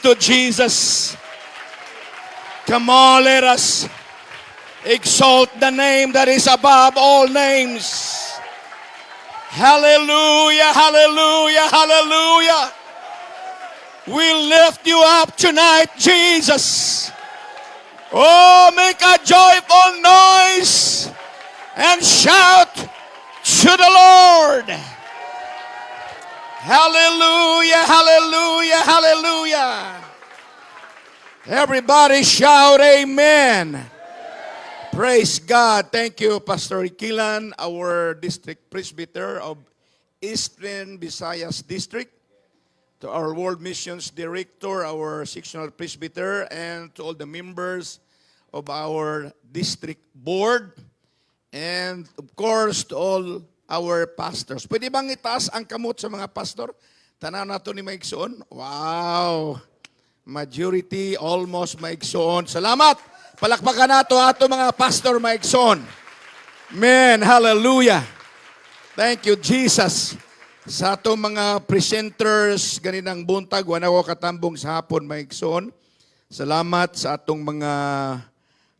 to Jesus. Come on, let us exalt the name that is above all names. Hallelujah, hallelujah, hallelujah. We lift you up tonight, Jesus. Oh, make a joyful noise and shout to the Lord. Hallelujah, hallelujah, hallelujah. Everybody shout amen. Praise God. Thank you, Pastor Ikilan, our district presbyter of Eastern Visayas District, to our World Missions Director, our sectional presbyter, and to all the members of our district board, and of course to all our pastors. Pwede bang itaas ang kamot sa mga pastor? Tanaw nato ni Maigsoon. Wow! Majority, almost Maigsoon. Salamat! Palakpakan nato ato mga pastor Maigsoon. Man, hallelujah! Thank you, Jesus. Sa ato mga presenters, ganinang buntag, wala ko katambong sa hapon Maigsoon. Salamat sa atong mga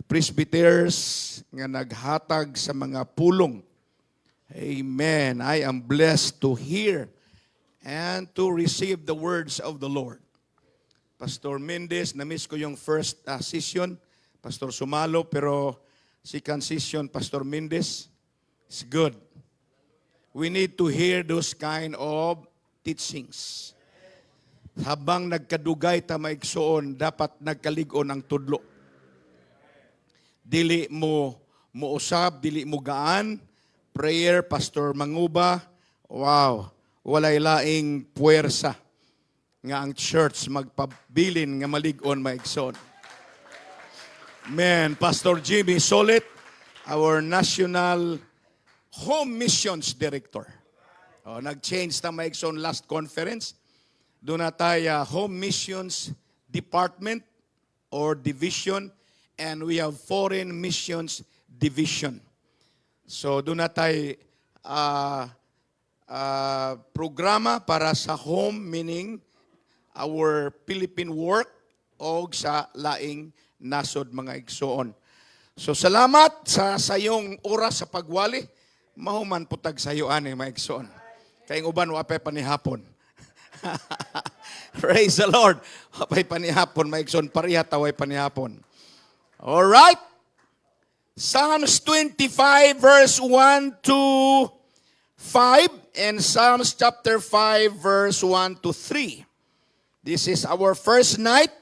presbyters nga naghatag sa mga pulong. Amen. I am blessed to hear and to receive the words of the Lord. Pastor Mendez, na-miss ko yung first session. Pastor Sumalo, pero second session, Pastor Mendez, is good. We need to hear those kind of teachings. Habang nagkadugay ta maigsoon, dapat nagkaligon ang tudlo. Dili mo usab, dili mo gaan. Prayer, Pastor Manguba, wow, walay laing puwersa nga ang church magpabilin nga malig-on maigsoon. Man, Pastor Jimmy Solit, our National Home Missions Director. Nag-change na maigsoon last conference. Doon na tayo Home Missions Department or Division, and we have Foreign Missions Division. So doon na tayo programa para sa home, meaning our Philippine work o sa laing nasod mga igsoon. So salamat sa sayong oras sa pagwali. Mahuman putag sayo ani mga igsoon. Kayong uban wapay panihapon. Praise the Lord. Wapay panihapon mga igsoon. Pariha taway panihapon. All right. Psalms 25 verse 1 to 5 and Psalms chapter 5 verse 1 to 3. This is our first night,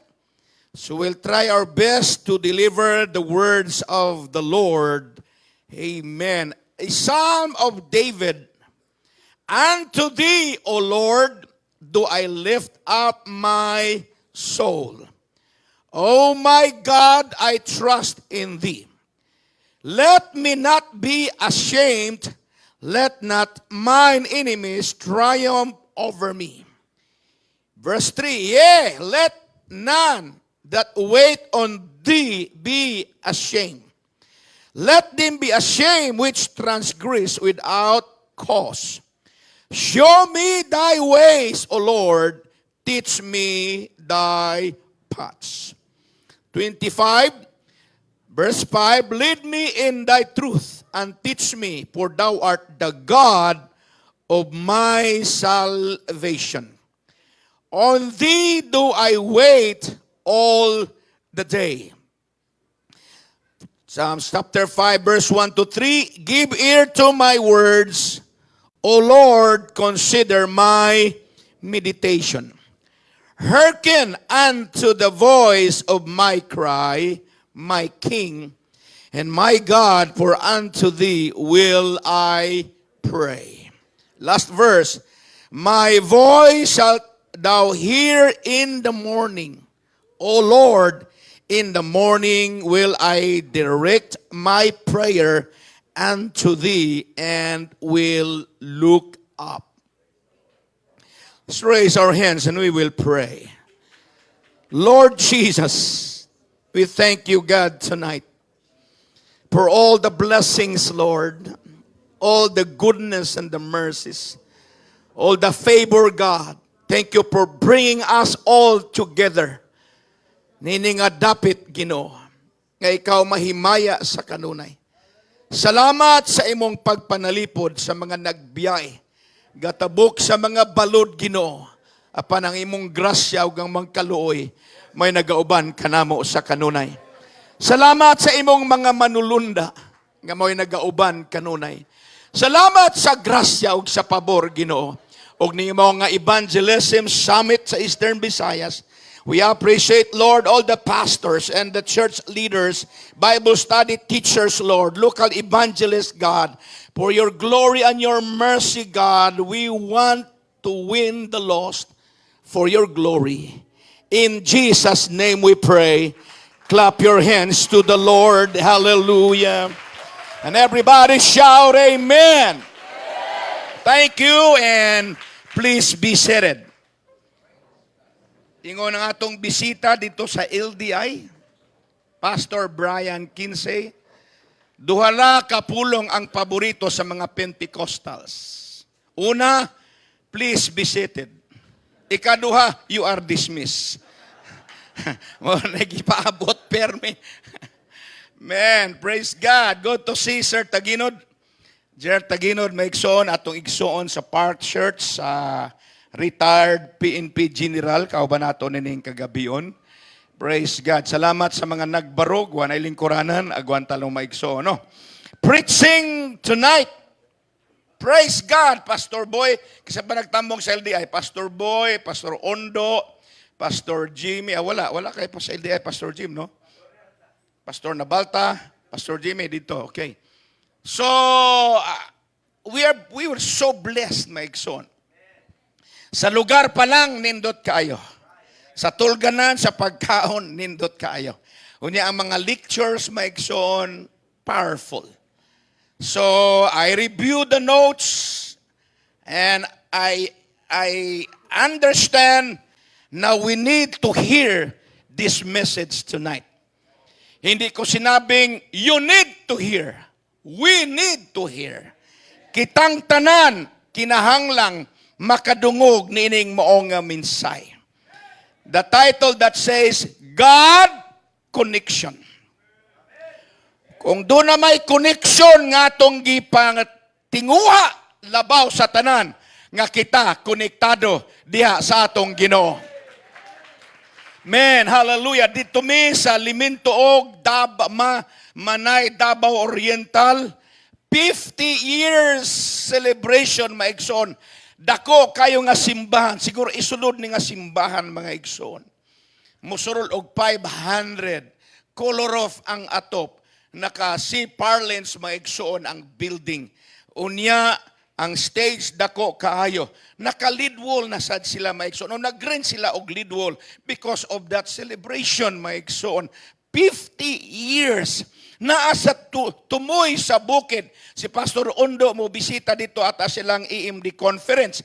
so we'll try our best to deliver the words of the Lord. Amen. A Psalm of David. Unto thee, O Lord, do I lift up my soul. O my God, I trust in thee. Let me not be ashamed. Let not mine enemies triumph over me. Verse 3, yea, let none that wait on thee be ashamed. Let them be ashamed which transgress without cause. Show me thy ways, O Lord. Teach me thy paths. 25, verse 5, lead me in thy truth and teach me, for thou art the God of my salvation. On thee do I wait all the day. Psalms chapter 5, verse 1 to 3, give ear to my words, O Lord, consider my meditation. Hearken unto the voice of my cry, my King, and my God, for unto thee will I pray. Last verse, my voice shalt thou hear in the morning. O Lord, in the morning will I direct my prayer unto thee and will look up. Let's raise our hands and we will pray. Lord Jesus, we thank you, God, tonight for all the blessings, Lord, all the goodness and the mercies, all the favor, God, Thank you for bringing us all together. Nini nga dapit, Ginoo, nga ikaw mahimaya sa kanunay. Salamat sa imong pagpanalipod sa mga nagbiyahe. Gatabok sa mga balod, Ginoo. Apan ang imong grasya ug ang mangkaluoy may nagauban kanamo sa kanunay. Salamat sa imong mga manulunda nga may nagauban kanunay. Salamat sa grasya ug sa pabor, Ginoo. Og nimo nga evangelism summit sa Eastern Visayas. We appreciate, Lord, all the pastors and the church leaders, Bible study teachers, Lord, local evangelists, God. For your glory and your mercy, God, we want to win the lost for your glory. In Jesus' name we pray. Clap your hands to the Lord. Hallelujah. And everybody shout amen. Thank you, and please be seated. Ingon ang atong bisita dito sa LDI, Pastor Brian Kinsey. Duhala kapulong ang paborito sa mga Pentecostals. Una, please be seated. Ikaduha, you are dismissed. Nagipaabot permi. Man, praise God. Good to see Sir Taginod. Sir Taginod, maigsoon atong igsoon sa Park Church sa retired PNP General, kauban nato nining kagabion. Praise God. Salamat sa mga nagbarog, wanay lingkuranan, agwan talong maigsoon. No? Preaching tonight. Praise God, Pastor Boy. Kasi ba nagtambong sa LDI? Pastor Boy, Pastor Ondo, Pastor Jimmy. Wala kayo pa sa LDI, Pastor Jim, no? Pastor Nabalta, Pastor Jimmy dito. Okay. So, we were so blessed, maigsoon. Sa lugar pa lang, nindot kaayo. Sa tulganan, sa pagkaon, nindot kaayo. Unya ang mga lectures, maigsoon, powerful. So, I reviewed the notes and I understand now we need to hear this message tonight. Hindi ko sinabing, you need to hear. We need to hear. Kitang tanan, kinahanglang, makadungog nining maong minsay. The title that says, God Connection. Kung doon na may connection nga itong gipang tinguha labaw sa tanan, nga kita konektado diha sa atong Ginoo. Man, hallelujah. Dito mi sa Limintoog, Manay, Davao Oriental, 50 years celebration, maigsoon. Dako kayo nga simbahan, siguro isulod ni nga simbahan mga igsoon. Musurol og 500, color of ang atop, naka sea parlance mga igsoon ang building. Unya, ang stage dako kaayo, naka lead wall na sad sila mga igsoon. O nag-green sila og lead wall because of that celebration mga igsoon. 50 years. Naa sa tumoy sa bukid, si Pastor Ondo mo bisita dito at silang EMD conference.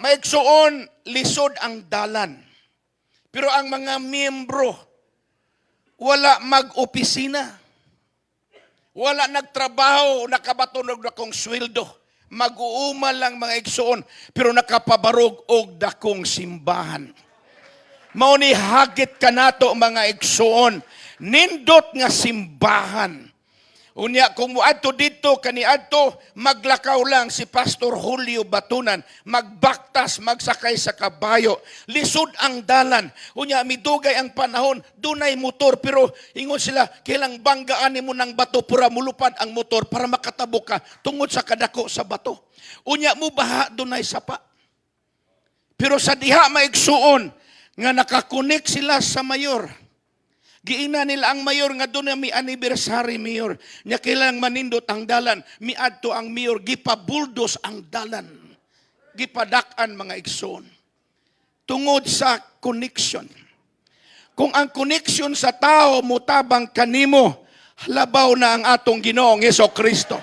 Maigsoon, lisod ang dalan. Pero ang mga miyembro, wala mag-opisina. Wala nagtrabaho, nakabatunog na kong sweldo. Mag-uuma lang mga igsoon, pero nakapabarog og dakong simbahan. Mao ni hagit kanato mga igsoon. Nindot nga simbahan. Unya, kung muadto dito, kaniadto, maglakaw lang si Pastor Julio Batunan, magbaktas, magsakay sa kabayo, lisod ang dalan. Unya, midugay ang panahon, dunay motor, pero ingon sila, kailang banggaan mo ng bato, pura mulupad ang motor para makatabo ka, tungod sa kadako sa bato. Unya, mo baha, dunay sapa. Pero sa diha maigsuon, nga nakakunik sila sa mayor, giina nila ang mayor nga doon na may anniversary mayor. Nya kailang manindot ang dalan. Miadto ang mayor, gipabuldos ang dalan. Gipadakan mga igsoon. Tungod sa connection. Kung ang connection sa tao mutabang kanimo, labaw na ang atong Ginoong Hesukristo.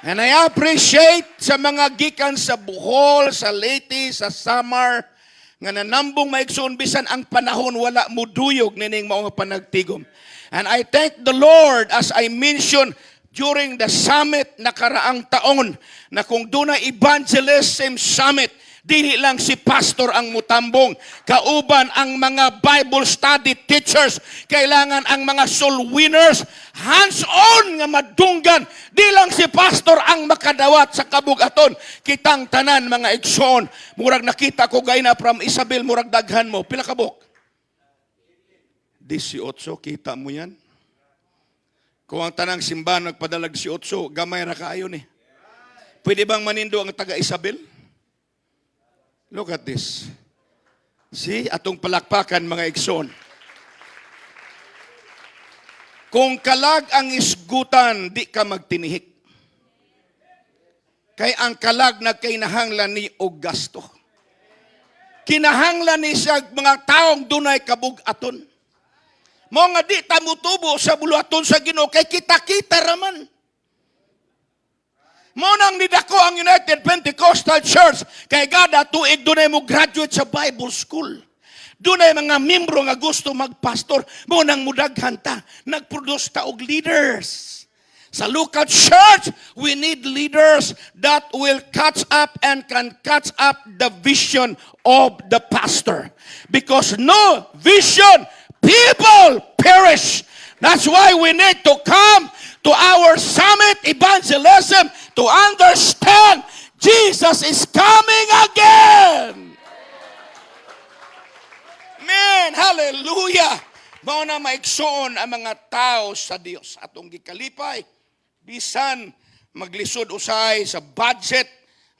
And I appreciate sa mga gikan sa Bohol, sa Leyte, sa Samar, nga nanambong maigsoon bisan ang panahon wala mo duyog nining mga panagtigom. And I thank the Lord, as I mentioned, during the summit nakaraang taon na kung doon na evangelism summit, dili lang si pastor ang mutambong, kauban ang mga Bible study teachers, kailangan ang mga soul winners, hands-on nga madunggan, di lang si pastor ang makadawat sa kabugaton, kitang tanan mga igsoon. Murag nakita ko gayna from Isabel, murag daghan mo, pila ka buk? 18, kita mo yan? Kung ang tanang simbahan nagpadalag 18, gamay ra kaayo ni. Pwede bang manindo ang taga Isabel? Look at this. See, atong palakpakan mga igsoon. Kung kalag ang isgutan, di ka magtinihik. Kay ang kalag nagkainahanglan ni og gasto. Kinahanglan ni siya mga taong dunay kabug-aton. Mo nga di ta mutubo sa buluaton sa Ginoo kay kita-kita raman. Mo nang nidako ang United Pentecostal Church kay gada tuig dunay mo graduate sa Bible School. Dunay mga membro nga gusto magpastor. Mo nang mudaghan ta, nagproduce ta og leaders. Sa local church, we need leaders that will catch up and can catch up the vision of the pastor. Because no vision, people perish. That's why we need to come to our summit evangelism to understand Jesus is coming again. Man, hallelujah. Mao na maigsoon ang mga tao sa Dios atong gikalipay bisan maglisod usay sa budget,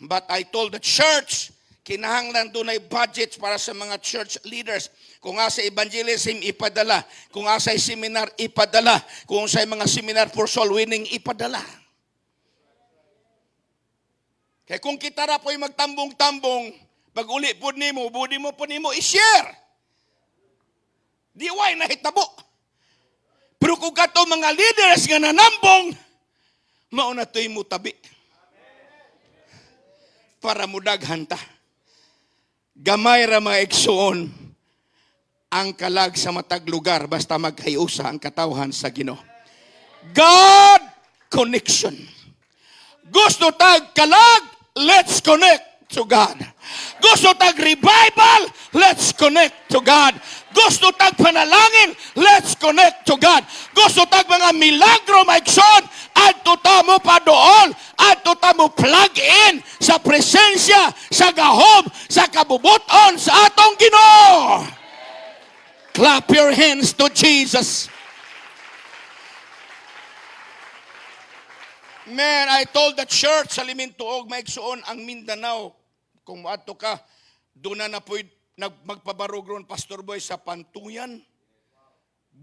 but I told the church kinahanglan dunay budget para sa mga church leaders. Kung asa evangelism, ipadala. Kung asa seminar, ipadala. Kung sa mga seminar for soul winning, ipadala. Kaya kung kita ra po'y magtambong-tambong, pag uli po nimo, budi mo po nimo, i-share. Di way nahitabo. Pero kung kato mga leaders nga nanambong, mauna to'y mutabi. Para mudaghan ta. Gamay ra mga igsoon ang kalag sa matag lugar basta magkayusa ang katawhan sa Ginoo. God connection. Gusto tag kalag, let's connect to God. Gusto tag revival, let's connect to God. Gusto tag panalangin, let's connect to God. Gusto tag mga milagro maigsoon, adto ta mo pa doon, adto ta mo plug in sa presensya, sa gahom, sa kabubuton sa atong Ginoo. Clap your hands to Jesus. Man, I told the church sa Limintuog, maigsuon ang Mindanao. Kung ato ka, doon na po magpabarog ron, Pastor Boy, sa Pantuyan.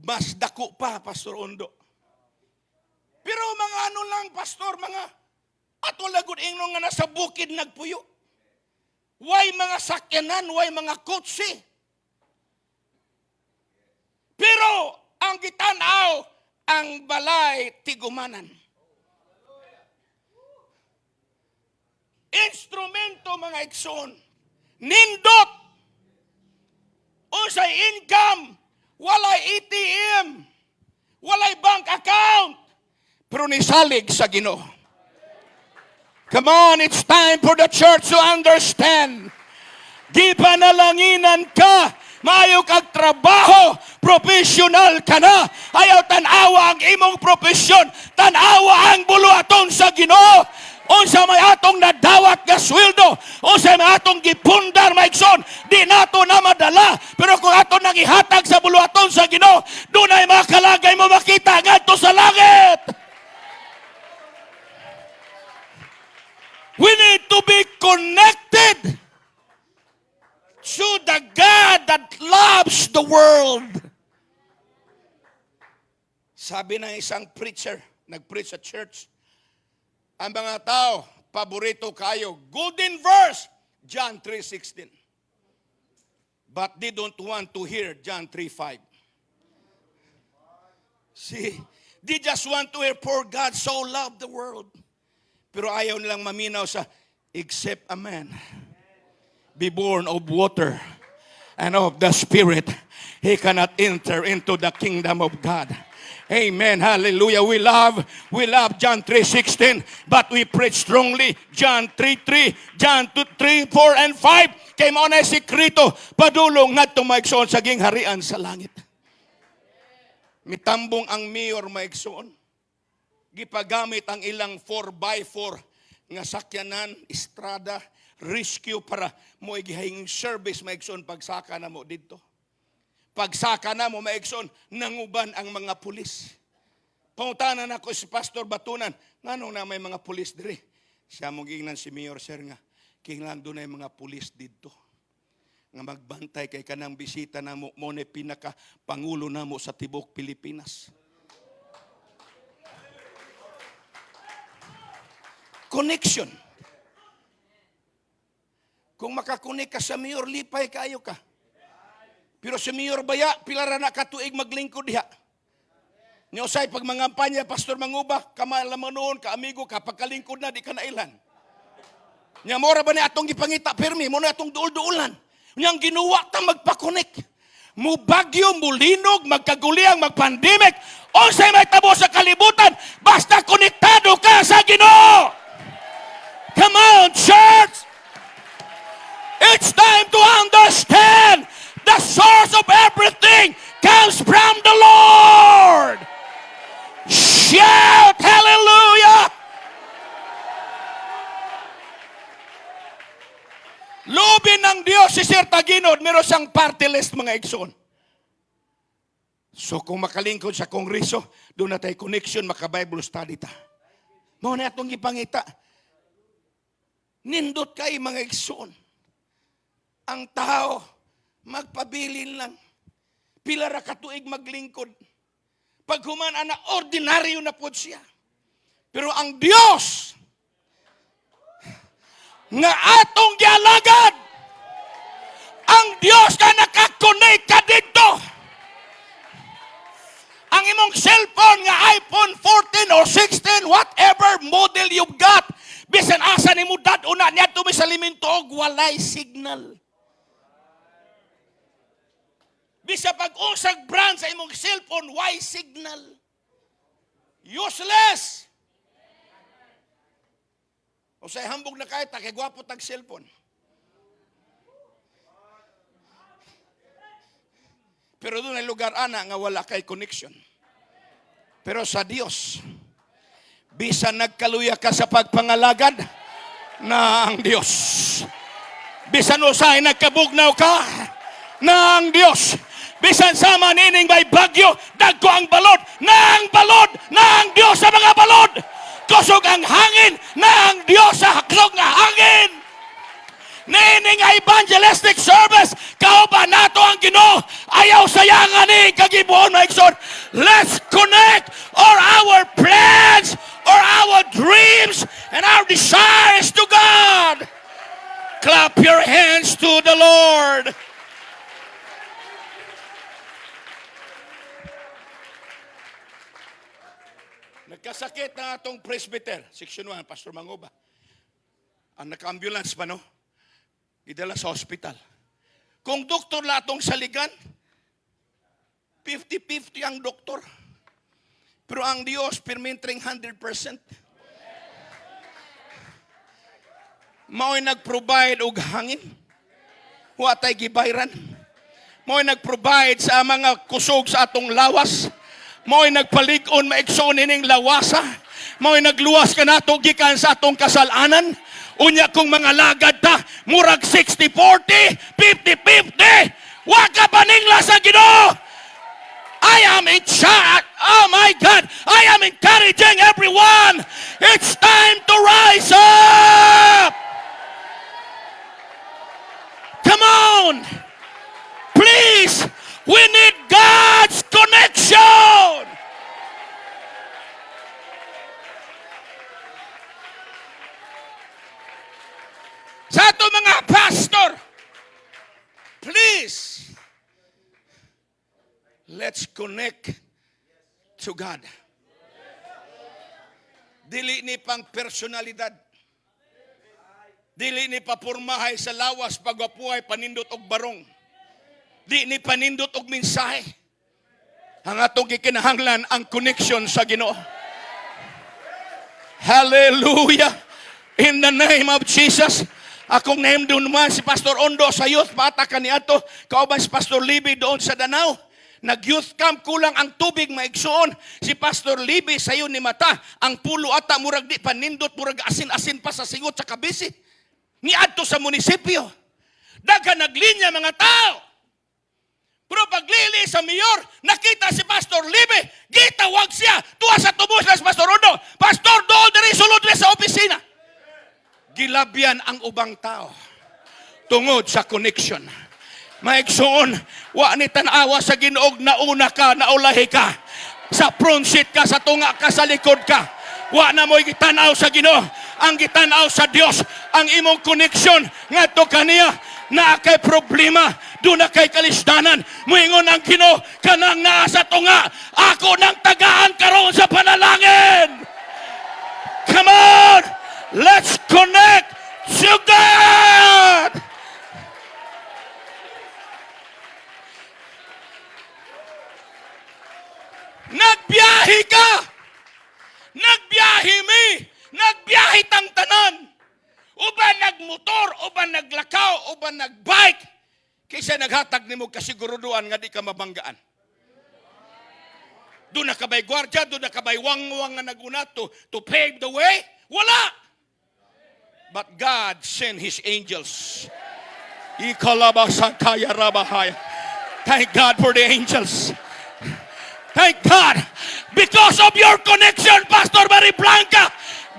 Mas dako pa, Pastor Ondo. Pero mga ano lang, Pastor, mga ato lagod ingno nga nasa bukid nagpuyo. Why mga sakyanan, why mga kotse? Pero ang gitanaw, ang balay tigumanan. Instrumento mga igsoon, nindot, unsay income, walay ATM, walay bank account, pero nisalig sa Ginoo. Come on, it's time for the church to understand. Di panalanginan ka, maayo kag trabaho, professional ka na. Ayaw tanawa ang imong profesyon, tanawa ang buluaton sa Ginoo. Unsa may atong nadawat nga sweldo, unsa may atong gipundar maigsoon, di nato na madala. Pero kung ato nang ihatag sa buluaton sa Ginoo, dunay mga kalagay mo makita ngadto sa langit. We need to be connected to the God that loves the world. Sabi ng isang preacher, nag-preach sa church, ang mga tao, paborito kayo, golden verse, John 3:16. But they don't want to hear John 3:5. See, they just want to hear, for God so loved the world. Pero ayaw nilang maminaw sa, except a man be born of water and of the Spirit, he cannot enter into the kingdom of God. Amen. Hallelujah. We love John 3:16, but we preach strongly John 3:3, John 2:3, 4 and 5. Kay mao na sikrito padulong ngadto maigsoon sa gingharian sa langit. Mitambong ang mayor maigsoon. Gipagamit ang ilang 4x4 nga sakyanan, estrada, rescue para mo igihayong service maigsoon pagsaka na mo dito. Pagsaka na mo, maigsoon, nanguban ang mga pulis. Pangutanan ako si Pastor Batunan, nganong na may mga pulis diri? Siya mong gingnan si Mayor Sir nga, kinglang doon ay mga pulis dito. Nga magbantay kay kanang bisita na mo, mo na pinaka-pangulo na mo sa Tibok, Pilipinas. Connection. Kung makakunik ka sa Mayor, lipay kayo ka. Pero si Mayor Baya, pilara na katuig maglingkod diha. Niosay pag mangampanya, Pastor Manguba, kamalaman noon, kaamigo, kapag kalingkod na, di ka nailan. Nya mora ba ni atong gipangita, permi, mo na atong duol-duulan. Niyang ginuwa ta magpakonek. Mu bagyo, mulinog, magkaguliang, magpandemic, o say may tabo sa kalibutan, basta konektado ka sa Ginoo. Come on, church! It's time to understand the source of everything comes from the Lord. Shout hallelujah! Lubin ng Diyos si Sir Taginod, meron siyang party list mga igsoon. So kung makalingkod sa kongreso, doon na tayo connection, maka-Bible study ta. Mao na itong ipangita. Nindot kay mga igsoon. Ang tao, magpabilin lang. Pila ra katuig maglingkod. Pag humana na, ordinaryo na po siya. Pero ang Diyos, nga atong gialagad, ang Diyos ka nakakonect ka dito. Ang imong cellphone nga iPhone 14 or 16, whatever model you've got, bisan asa ni mo daduna niya tumi sa limintog, walay signal. Bisa pag-usag brand sa imong cellphone, why signal? Useless. O say hambog na kahit, takigwapo tag cellphone. Pero doon ay lugar ana nga wala kay connection. Pero sa Dios, bisa nagkaluya ka sa pagpangalagad ng Diyos. Bisan usay nagkabugnaw ka ng Diyos. Bisan sama nining may bagyo, dagko ang balod ng Diyos sa mga balod. Kusog ang hangin ng Diyos sa haklog nga hangin. Nining evangelistic service, kauban nato ang Ginoo, ayaw sayangan ni kagibuon na igsoon. Let's connect our plans or our dreams and our desires to God. Clap your hands to the Lord. Nagkasakit na atong presbyter, section 1, Pastor Manguba. Ang naka-ambulance pa, no? Idala sa hospital. Kung doktor la atong saligan, 50-50 ang doktor. Pero ang Diyos, permintring 100%. Mao'y nag-provide og hangin. Huwatay gibayran. Mao'y nag-provide sa mga kusog sa atong lawas. Mao'y nagpalig-on maigsoon ining lawasa. Mao'y nagluwas ka nato gikan sa atong kasalanan. Unya kung mga lagad ta, murag 60-40, 50-50. Wa ka paningla sa Ginoo. I am in charge. Oh my God. I am encouraging everyone. It's time to rise up. Come on. Please. We need God's connection. Sa ato mga pastor, please, let's connect to God. Dili ni pang personalidad. Dili ni papurmahay sa lawas pagwapuhay panindot og barong. Di ni panindot og mensahe. Ang atong gikinahanglan ang connection sa Ginoo. Hallelujah. In the name of Jesus. Akong name doon naman si Pastor Ondo sa youth. Bata kaniadto. Kauban si Pastor Libby doon sa Danau. Nag-youth camp, kulang ang tubig maigsuon. Si Pastor Libby sayo ni mata. Ang pulo ata murag di panindot, murag asin-asin pa sa singot sa kabisi. Niadto sa munisipyo. Daghan naglinya mga tao. Pero paglili sa mayor, nakita si Pastor Libby, gitawag siya, tuwa sa tubos na si Pastor Ondo. Pastor, doon diri sulod sa opisina. Gilabyan ang ubang tao. Tungod sa connection. Maigsoon, wa ni tanawa sa Ginoo, nauna ka, naulahi ka. Sa front seat ka, sa tunga ka, sa likod ka. Wa na mo'y gitanaw sa Ginoo. Ang gitanaw sa Dios, ang imong connection ngadto kaniya na kay problema, doon na kay kalisdanan. Muingon ang Ginoo kanang naa sa tunga, ako nang tagaan karon sa panalangin. Come on, let's connect to God. Nagbiyahe ka, nagbiyahe mi, nagbiyahe tang tanan. Uban nagmotor, uban naglakaw, uban nagbike. Kaysa naghatag nimo kasiguruduan nga di ka mabanggaan. Doon na kabay gwardya, doon na kabay wang-wang nga naguna to pave the way. Wala! But God sent His angels. Ikalabasakaya rabahaya. Thank God for the angels. Thank God. Because of your connection, Pastor Mary Blanca,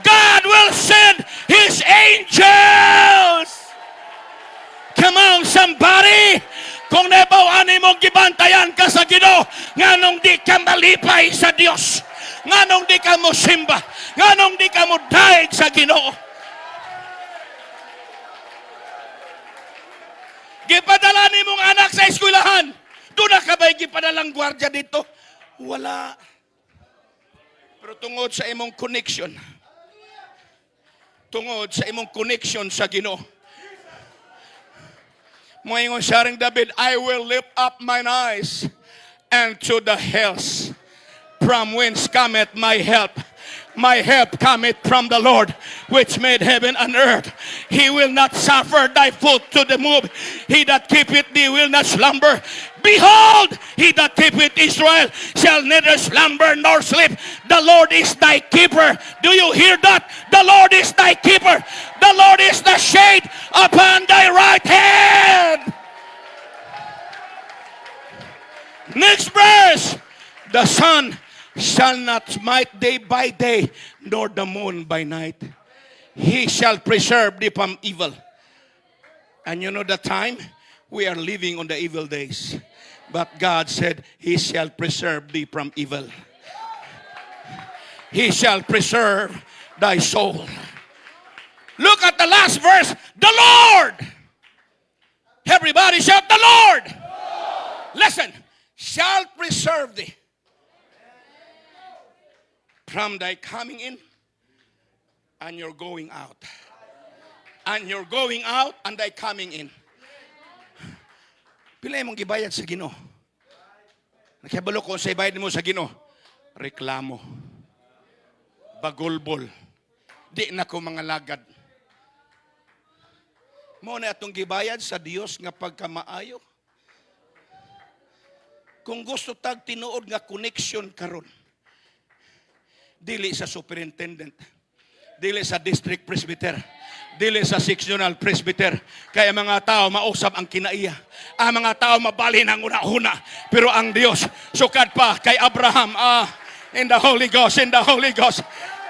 God will send His angels. Come on, somebody. Kung nabaw mo gibantayan ka sa Ginoo, nganong di ka malipay sa Dios, nganong di ka mo simba, nganong di ka mo daig sa Ginoo. Gipadala ni mong anak sa eskwelahan, doon na ka ba'y gipadalang gwardya dito? Wala. Pero tungod sa imong connection, tungod sa imong connection sa Ginoo, moingon siya ring David, I will lift up mine eyes unto the hills, from whence cometh my help. My help cometh from the Lord, which made heaven and earth. He will not suffer thy foot to the move. He that keepeth thee will not slumber. Behold, he that keepeth Israel shall neither slumber nor sleep. The Lord is thy keeper. Do you hear that? The Lord is thy keeper. The Lord is the shade upon thy right hand. Next verse. The sun shall not smite day by day, nor the moon by night. He shall preserve thee from evil. And you know the time? We are living on the evil days. But God said, He shall preserve thee from evil. He shall preserve thy soul. Look at the last verse. The Lord. Everybody shout, the Lord. Listen. Shall preserve thee from thy coming in and your going out. And your going out and thy coming in. Pila mong gibayad sa Ginoo? Nakibalo ko sa ibayad mo sa Ginoo. Reklamo. Bagulbol. Di na ko mga lagad. Mo na atong gibayad sa Dios nga pagkamaayo. Kung gusto tag tinuod nga connection karon, dili sa superintendent, dili sa district presbyter, dili sa sectional presbyter. Kaya mga tao mausap ang kinaiya. Ang mga tao mabali ng una-una. Pero ang Diyos, sukad pa kay Abraham, in the Holy Ghost, in the Holy Ghost.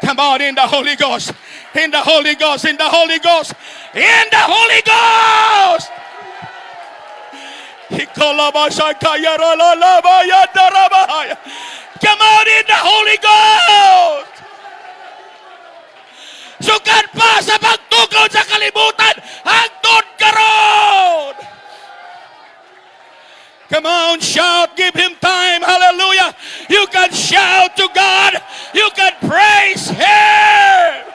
Come on, in the Holy Ghost. In the Holy Ghost, in the Holy Ghost. In the Holy Ghost! Come on, in the Holy Ghost! Sukad pa sa pagtukaw sa kalibutan, hangtod karon. Come on, shout, give Him time, hallelujah. You can shout to God, you can praise Him.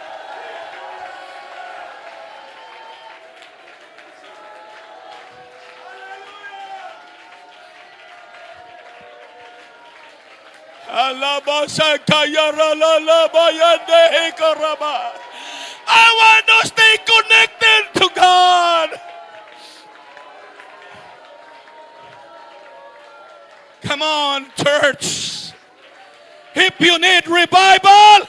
Alabasa kayara lalabayande karaba. I want to stay connected to God. Come on, church. If you need revival,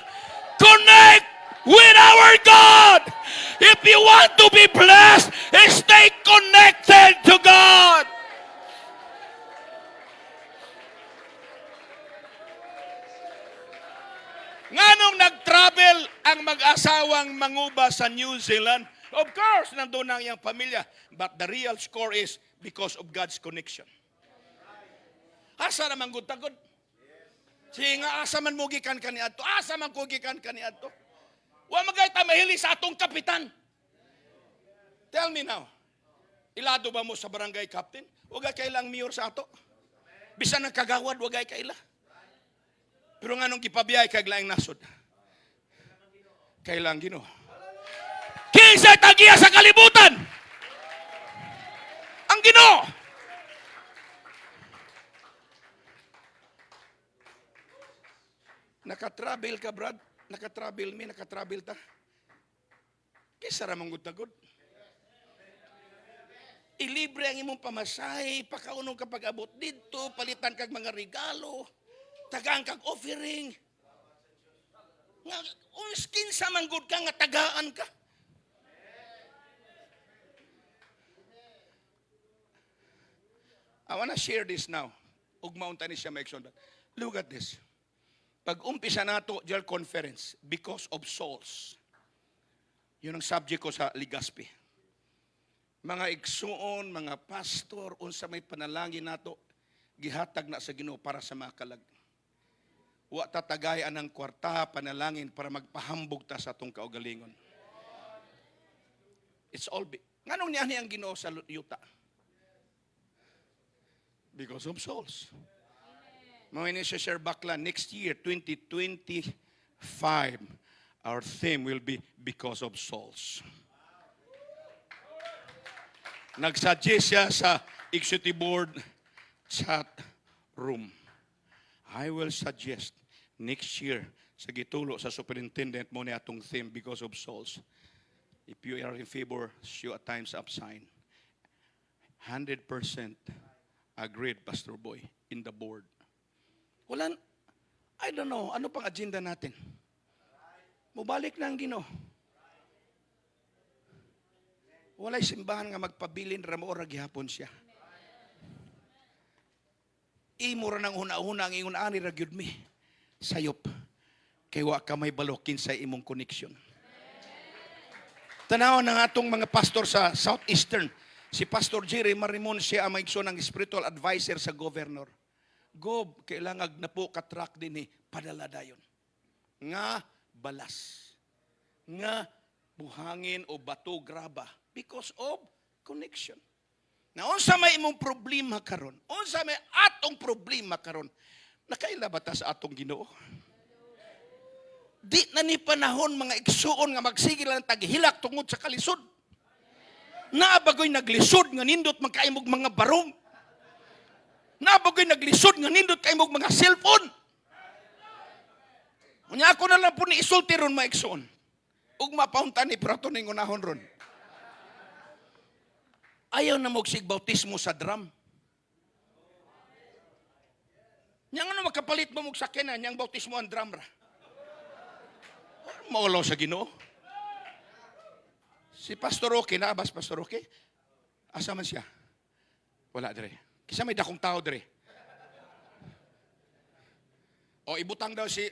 connect with our God. If you want to be blessed, stay connected to God. Nganong nag-travel ang mag-asawang manguba sa New Zealand? Of course, nandun ang iyang pamilya. But the real score is because of God's connection. Asa naman good tagod? Sige nga, asa man mo gikan kaniadto? Asa man ko gikan kaniadto? Wa magay ta mahili sa atong kapitan. Tell me now. Ilado ba mo sa barangay captain? Wagay kailang mayor sa ato. Bisan ng kagawad, wagay kaila. Pero nga nung gipabiyay kag laing nasod. Kailang Ginoo. Kinsa tagiya sa kalibutan? Ang Ginoo. Nakatravel ka, Brad? Nakatravel mi, nakatravel ta. Kisa ramang gud-tagod. Ilibre ang imong pamasahe, pakaunong kapag abot dito, palitan kag mga regalo, tagaan kag offering. Nga, skin sa manggod ka, nga tagaan ka. I wanna share this now. Ugmaunta ni siya maikson. Look at this. Pag umpisa nato, General Conference, because of souls. Yun ang subject ko sa Ligaspi. Mga igsuon, mga pastor, unsa may panalangin nato, gihatag na sa Ginoo para sa mga kalag. Wa tatagayan ang kwarta, panalangin para magpahambog ta sa atong kaugalingon. It's all big. Nganong niya ang Ginoo sa yuta? Because of souls. Mga ini-share bakla, next year, 2025, our theme will be because of souls. Nagsuggest siya sa executive board chat room. I will suggest next year sa gitulo sa superintendent mo ni atong theme because of souls. If you are in favor, show a times up sign. 100% agreed, Pastor Boy, in the board. Wala, I don't know, ano pang agenda natin? Mubalik na ang Ginoo. Walay simbahan nga magpabilin, ramo ora gihapon siya. Imo ra nang huna-huna ang ingon ani ra gyud mi. Sayop. Kay wa ka may balokin sa imong connection. Tanaw ng atong mga pastor sa Southeastern. Si Pastor Jerry Marimon siya ang maigsoon ng spiritual advisor sa governor. Gob, kailangan na po katrak din padala dayon. Nga balas. Nga buhangin o bato graba. Because of connection. Na unsa may imong problema karon? Unsa may atong problema karon? Nakaila ba ta sa atong Ginoo? Di na ni panahon mga igsuon nga magsigil lang taghilak tungod sa kalisod. Naabagoy naglisod nga nindot magkaimog mga barong. Naabagoy naglisod nga nindot kaimog mga cellphone. Unya ako na lang po ni isulti ron mga igsuon. Ug mapaunta ni prato ning unahon ron. Ayaw na mogsig bautismo sa drum. Nyang ano makapalit mo mong sakyanan, nyang bautismo ang drum ra. Maulaw sa Ginoo. Si Pastor Roque, naabas Pastor Roque? Asa man siya? Wala dire. Kisa may dakong tao dire. O ibutang daw si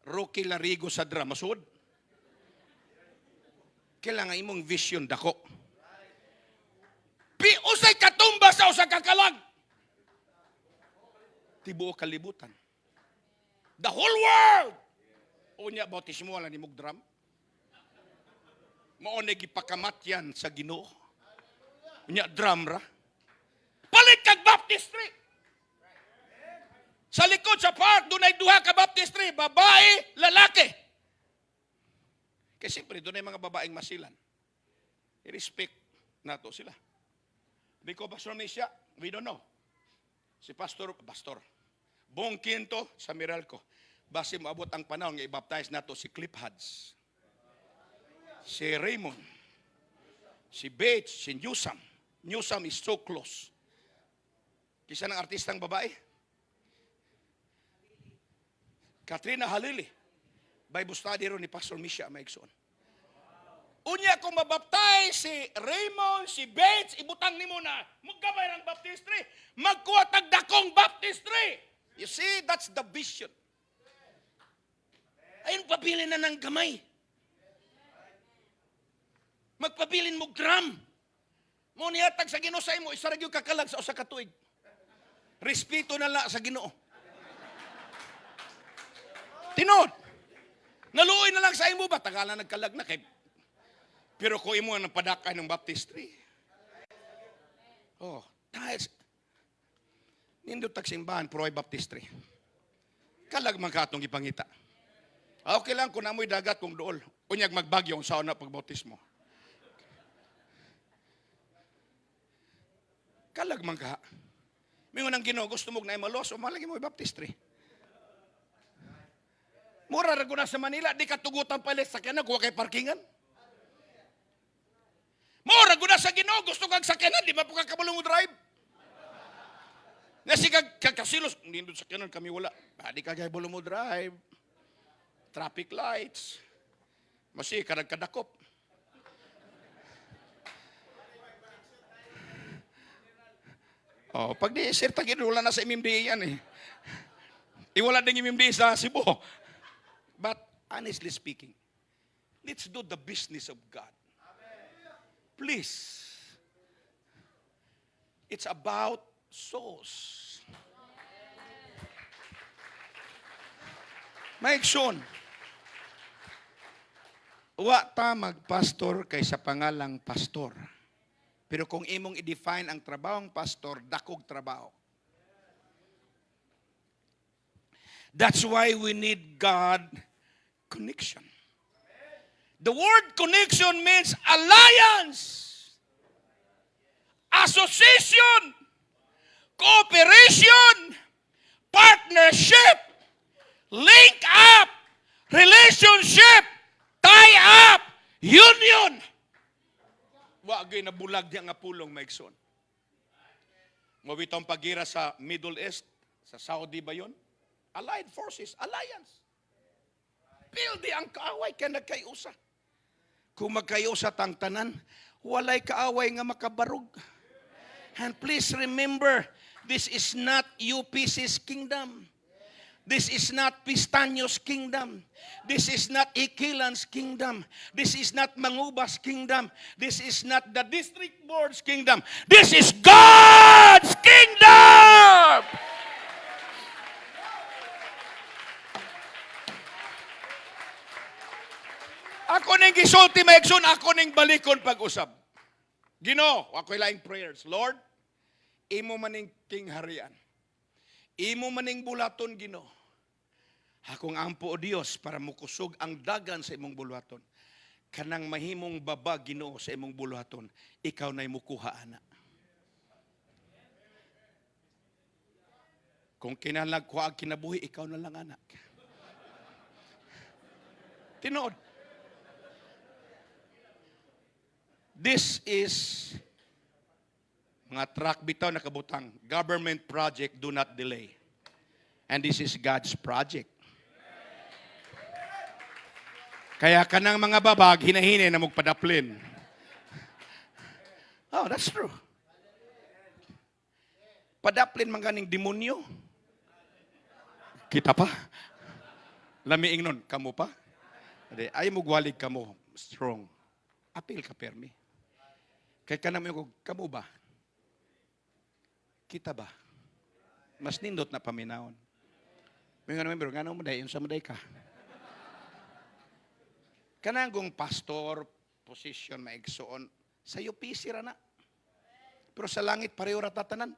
Roque Larigo sa drum. Masud? Kailangan imong vision dako. Usay katumba sa usa ka kalag. Tibuo kalibutan. The whole world. Unya bautismo wala ni mog drum. Mao na gipakamatyan sa Ginoo. Unya drum ra. Palit kag baptistry. Sa likod sa park dunay duha ka baptistry, babae, lalaki. Kasi siyempre dunay mga babaeng masilan. I-respect nato sila. Because Pastor Misha, we don't know. Si Pastor, Buong Quinto sa Meralco. Basi maabot ang panahon nga i-baptize nato si Cliff Huds, si Raymond, si Bates, si Newsam. Newsam is so close. Kisa ng artistang babae? Katrina Halili. Bible study ron ni Pastor Misha Maigsoon. Unya kung mabaptize si Raymond, si Bates, ibutang ni mo na, magkamay ng baptistry, magkuha tagdakong baptistry. You see, that's the vision. Ayun, pabilin na ng gamay. Magpabilin mo gram. Mo nihatag sa Ginoo sa imo, isa ra gyud kakalag sa usa ka tuig. Respeto na lang sa Ginoo. Tinod. Naluoy na lang sa imo ba? Tagala nagkalag na kay. Pero kung imo ang padakay ng baptistry. Oh, guys. Nindot tag simbahan pro baptistry. Kalag man katong ipangita. Okay lang kung namoy dagat kung dool. Unyag magbagyo ang sauna pagbautismo. Kalag man ka. Mingon ang Ginoo gusto mo na malos o malagi mo baptistry. Mura ra guna sa Manila, di ka tugutan palit sa sakyanan kuha kay parkingan. Mura guna sa Ginoo gusto kag sakyanan, di ba po ka kabulong drive? Nasi kasilos, nindot sakyanan kami wala. Di ka kay bulong mo drive. Traffic lights. Masi kadagkadakop. Oh, pag di sir tagin wala na sa MMDA yan eh. Iwala din MMDA sa Cebu. But honestly speaking, let's do the business of God. Please. It's about souls. Maigsoon. Wa ta magpastor kaysa pangalang pastor. Pero kung imong i-define ang trabahong pastor, dakog trabaho. That's why we need God connection. The word connection means alliance, association, cooperation, partnership, link up, relationship, tie up, union. Wagay na bulag niya nga pulong maigsoon. Mabitong pagira sa Middle East, sa Saudi ba yun? Allied forces, alliance. Pildi ang kaaway kaya nagkayusa. Kung magkayusa tang tanan, walay kaaway nga makabarog. And please remember, this is not UPC's kingdom. This is not Pistanyo's kingdom. This is not Ikilan's kingdom. This is not Manguba's kingdom. This is not the district board's kingdom. This is God's kingdom! Ako ning gisulti maigsoon, ako ning balikon pag-usab. Ginoo, ako'y laing prayers. Lord, imo maning king harian. Imo maning bulaton, Ginoo. Akong ampo o Dios para mukusog ang dagan sa imong buluhaton. Kanang mahimong baba, Ginoo, sa imong buluhaton, ikaw na'y mukuha, ana. Kung kinalag ko ang kinabuhi, ikaw na lang, anak. Tinood. This is mga track bitaw na kabutang. Government project, do not delay. And this is God's project. Kaya kanang mga babag, hinahinay na magpadaplin. Oh, that's true. Padaplin man ganing demonyo. Kita pa? Lamiing nun, kamo pa? Ay mo gwalig kamo, strong. Apil ka permi. Kaya kanang mo, kamo ba? Kita ba? Mas nindot na paminahon. May nga naman, pero nga mo dahi, yung sa maday ka. Kanangong pastor, position, maigsoon, sa iyo pisira na. Pero sa langit, pareho ratatanan.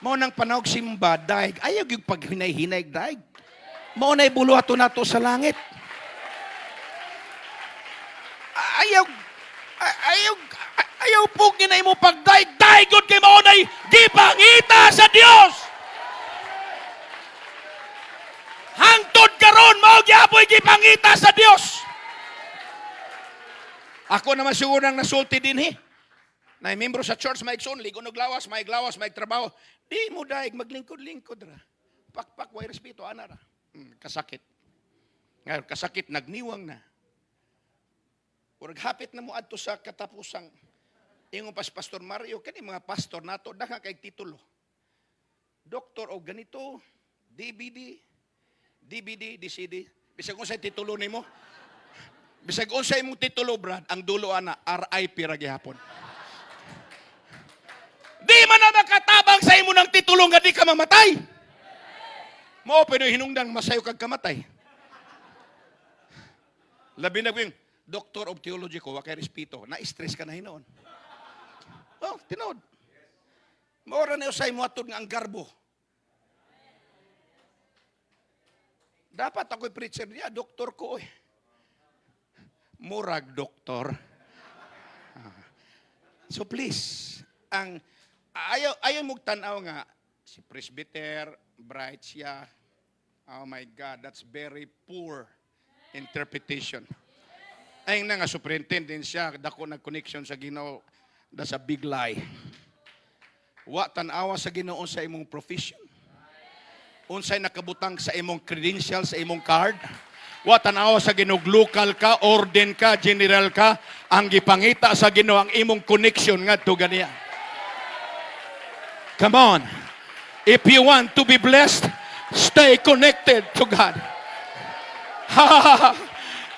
Mao nang panawag simba, daig. Ayaw yung paghinay-hinay, daig. Mao na'y buluhato na to sa langit. Ayaw po ginay mo pagdaig. Daigon kay mao na'y gipangita sa Dios. gipangita sa Dios. Ako naman siguro nang nasulti din na membro sa church, maigsoon, ligon og lawas, may trabaho. Di mo daig maglingkod-lingkod ra. Pakpak way respeto ana ra. Kasakit. Ngayon kasakit nagniwang na. Urag hapit na mo adto sa katapusang ingon pas Pastor Mario kani mga pastor nato daghan kay titulo. Doktor o ganito, DVD, DCD. Bisag unsay titulo nimo? Bisag unsay imong titulo, Brad, ang dulo ana RIP ra gihapon. Di man na makatabang sa imo ng titulo nga di ka mamatay. Mao pinoy hinungdan masayo kag kamatay. Labi na yung Doctor of Theology ko, wakay respeto. Na-stress ka na hinoon. Oh, tinood. Maura na usay mo atod nga ang garbo. Dapat ako'y preacher niya, doktor ko eh. Murag doktor. So please, ayaw mong tanaw nga, si presbyter, bright siya. Oh my God, that's very poor interpretation. Ayun na nga, superintendent siya, dako nag-connection sa Ginoo, that's a big lie. Wa tanawa sa Ginoo sa imong profession. Unsay nakabutang sa imong credential, sa imong card. Wa tanawa sa Ginoo, local ka, orden ka, general ka, ang gipangita sa Ginoo ang imong connection ngadto ganiya. Come on. If you want to be blessed, stay connected to God.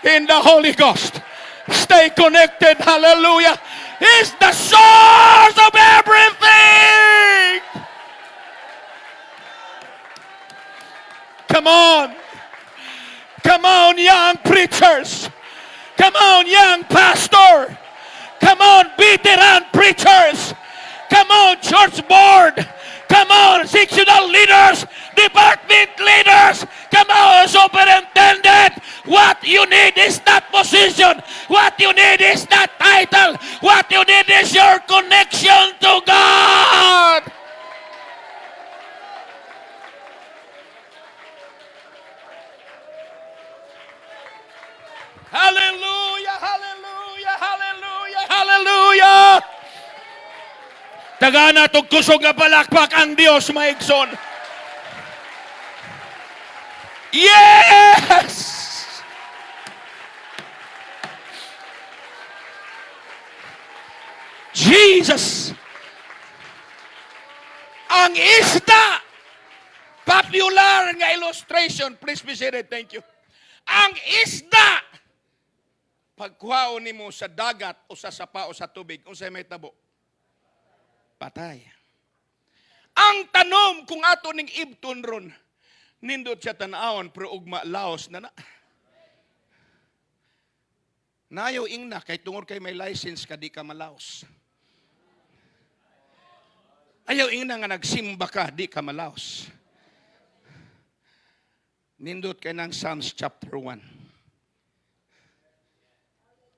In the Holy Ghost. Stay connected. Hallelujah. He's the source of everything. Come on. Come on, young preachers. Come on, young pastor. Come on, veteran preachers. Come on, church board. Come on, sectional leaders, department leaders. Come on, superintendent. What you need is not position. What you need is not title. What you need is your connection to God. Hallelujah, hallelujah, hallelujah, hallelujah. Taga na itong kusog na palakpak ang Diyos, maigson. Yes! Jesus! Ang isda! Popular nga illustration. Please be seated. Thank you. Ang isda! Pagkuhaon nimo sa dagat o sa sapa o sa tubig, unsay may tabo? Patay. Ang tanom kung ato ning ibton ron, nindot siya tanawon pero ugma laos na na. Nayo ingna kay tungod kay may license ka di ka malaos. Ayaw ingna nga nagsimba ka di ka malaos. Nindot kay nang Psalms chapter 1.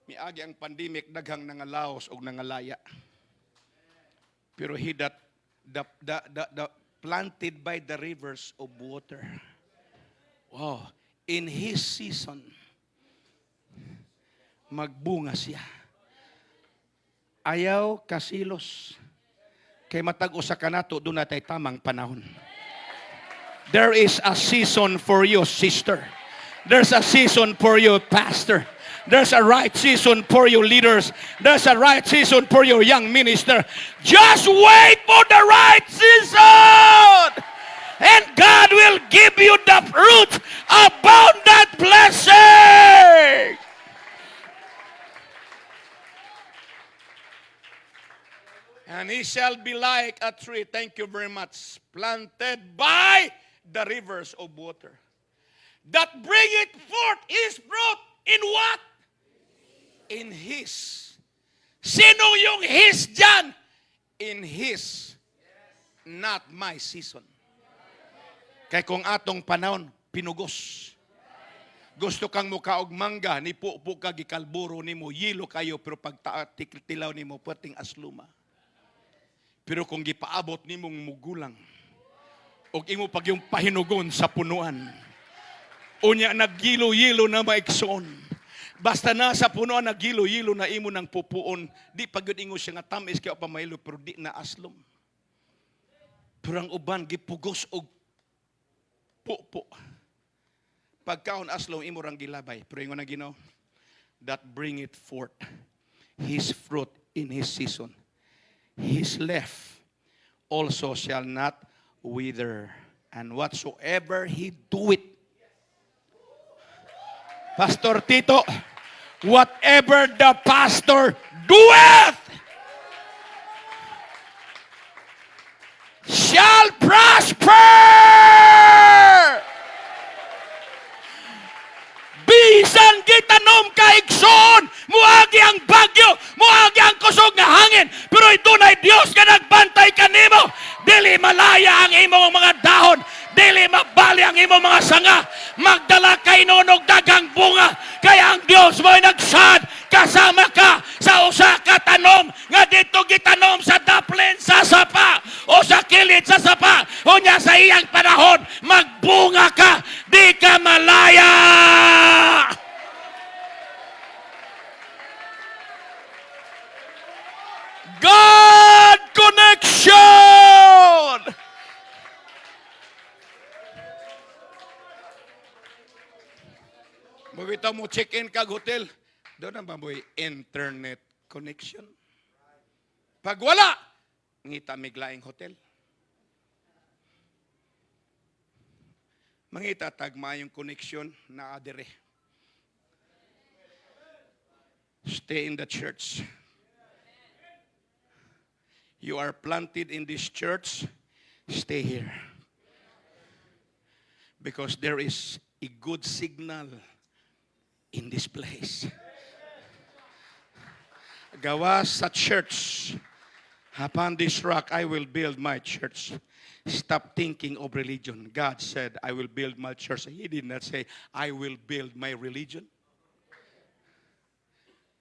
Miagi ang pandemic daghang nangalaos og nangalaya. Pero he that planted by the rivers of water. Wow. In his season, magbunga siya. Ayaw kasilos. Kay matag usa kanato doon natay tamang panahon. There is a season for you, sister. There's a season for you, pastor. There's a right season for you leaders. There's a right season for your young minister. Just wait for the right season. And God will give you the fruit abundant blessing. And he shall be like a tree, thank you very much, planted by the rivers of water, that bringeth forth his fruit in what? In his. Sino yung his dyan? In his. Not my season. Kaya kung atong panahon, pinugos. Gusto kang mukaog mangga, ni pupo ka, gikalburo ni mo, yilo kayo, pero pag tilaw ni mo, pwedeng asluma. Pero kung gipaabot ni mong mugulang, o imo pag yung pahinugon sa punuan, Unya naggilo-yilo na maigsoon. Basta na sa punuan naggilo-yilo na imo ng pupuon, di pagod ingo siya nga tamis kaya pamaylo pero di na aslom. Pero ang uban gipugos og pupo. Pagkaon aslom imo rang gilabay, pero ingon na Ginoo, that bring it forth his fruit in his season. His leaf also shall not wither, and whatsoever he doeth. Pastor Tito, whatever the pastor doeth shall prosper. Bisan gitanom kaigsoon, muagi ang bagyo, muagi ang kusog nga hangin, pero ito na Dios nga nagbantay kanimo. Dili malaya ang imong mga dahon, dili mabali ang imong mga sanga, magdala kay nunog dagang bunga, kaya ang Dios mo'y nagsad, kasama ka sa usa ka tanom, nga dito gitanom sa daplin sa sapa, o sa kilid sa sapa, o niya sa iyang panahon, magbunga ka, di ka malaya. God connection! Mabitaw mo check-in kag hotel, doon ang baboy internet connection. Pag wala, ngita miglaing hotel. Mangita tagma yung connection na adere. Stay in the church. You are planted in this church, stay here. Because there is a good signal in this place. Gawa sa church. Upon this rock, I will build my church. Stop thinking of religion. God said, I will build my church. He did not say, I will build my religion.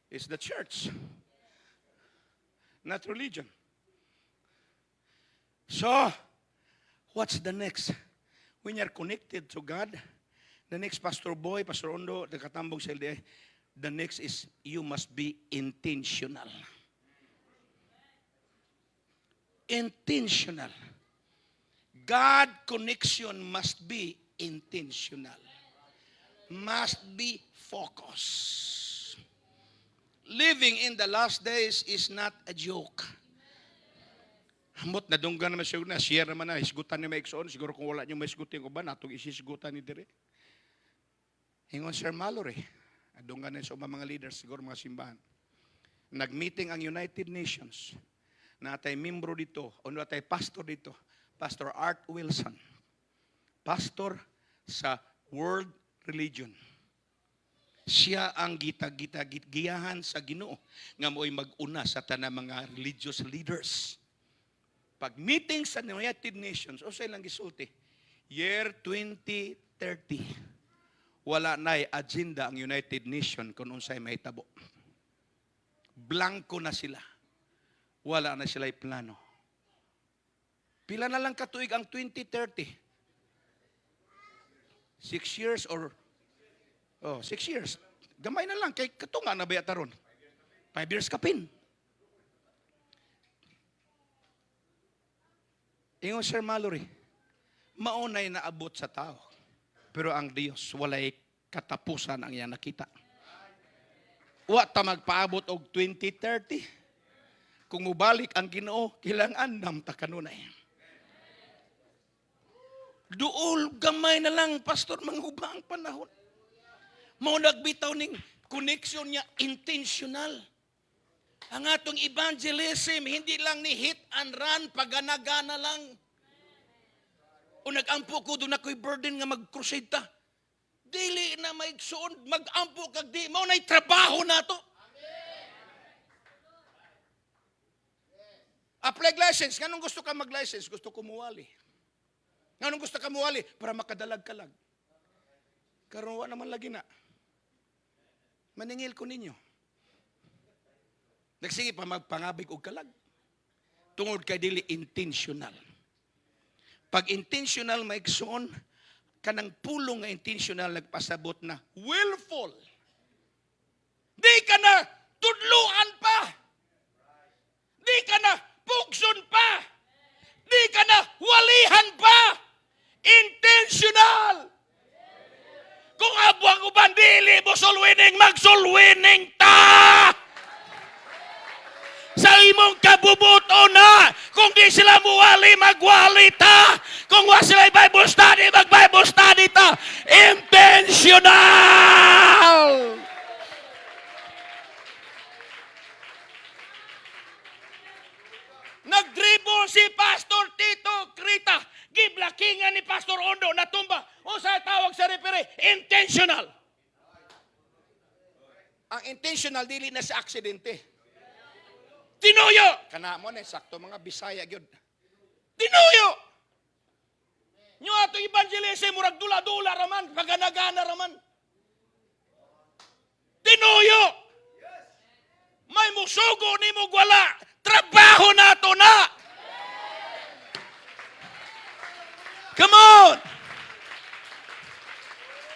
It's the church, not religion. So, what's the next? When you're connected to God, the next Pastor Boy, Pastor Ondo, the Katambog sa LDA, the next is you must be intentional. Intentional. God connection must be intentional. Must be focused. Living in the last days is not a joke. Hamot na dunggan naman siya na, share naman na, hisgutan ni Maiksoon, siguro kung wala niyo maisgutin ko ba, natong isisgutan ni Dire. Hingon Sir Mallory, dunggan na sa mga leaders, siguro mga simbahan. Nag-meeting ang United Nations, na atay membro dito, o atay pastor dito, Pastor Art Wilson, pastor sa World Religion. Siya ang giyahan sa Ginoo nga mo'y mag-una sa tanang mga religious leaders. Pag meeting sa United Nations, o sa ilang gisulti, year 2030, wala na'y agenda ang United Nations kung unsay mahitabo. Blanco na sila. Wala na sila'y plano. Pila na lang katuig ang 2030? 6 years or 6 years. Gamay na lang kay katunga na bayata ron. 5 years kapin. Ingon Sir Mallory, maunay na abot sa tao. Pero ang Diyos, walay katapusan ang iyang nakita. Wa ta magpaabot og 2030. Kung mubalik ang Ginoo, kailangan nam ta kanunay. Duol, gamay na lang, Pastor, manghuba ang panahon. Mao nagbitaw ning connection niya intentional. Ang atong evangelism, hindi lang ni hit and run, pagana-gana lang. O nag-ampo ko, doon ako'y burden nga mag-crusade ta. Dili na maigsoon, mag-ampo kag di, mao na'y trabaho na to. Apply license, nganong gusto ka mag-license? Gusto ko muwali. Nganong gusto ka muwali? Para makadalag ka lang. Karuwa naman lagi na. Maningil ko ninyo. Nagsige pa magpangabig og kalag. Tungod kay dili intentional. Pag intentional maigsoon, kanang pulong nga intentional nagpasabot na willful. Di ka na tudluan pa. Di ka na pugson pa. Di ka na walihan pa. Intentional. Kung abuang uban, dili mo sulwining, magsulwining ta! Sa imong kabubuto na, kung di sila muwali, magwali ta! Kung wa sila Bible study, mag-Bible study ta! Intentional! Nagdribble si Pastor Tito Krita. Giblakingan ni Pastor Ondo natumba. O sa tawag sa referee, intentional. Ang intentional dili na sa aksidente. Tinuyo. Kana mo na sakto mga Bisaya gyud. Tinuyo. Nyo ato evangelism murag dula-dula raman, pagana-gana raman. Tinuyo. May musugo ni mo wala. Trabaho nato na. Come on.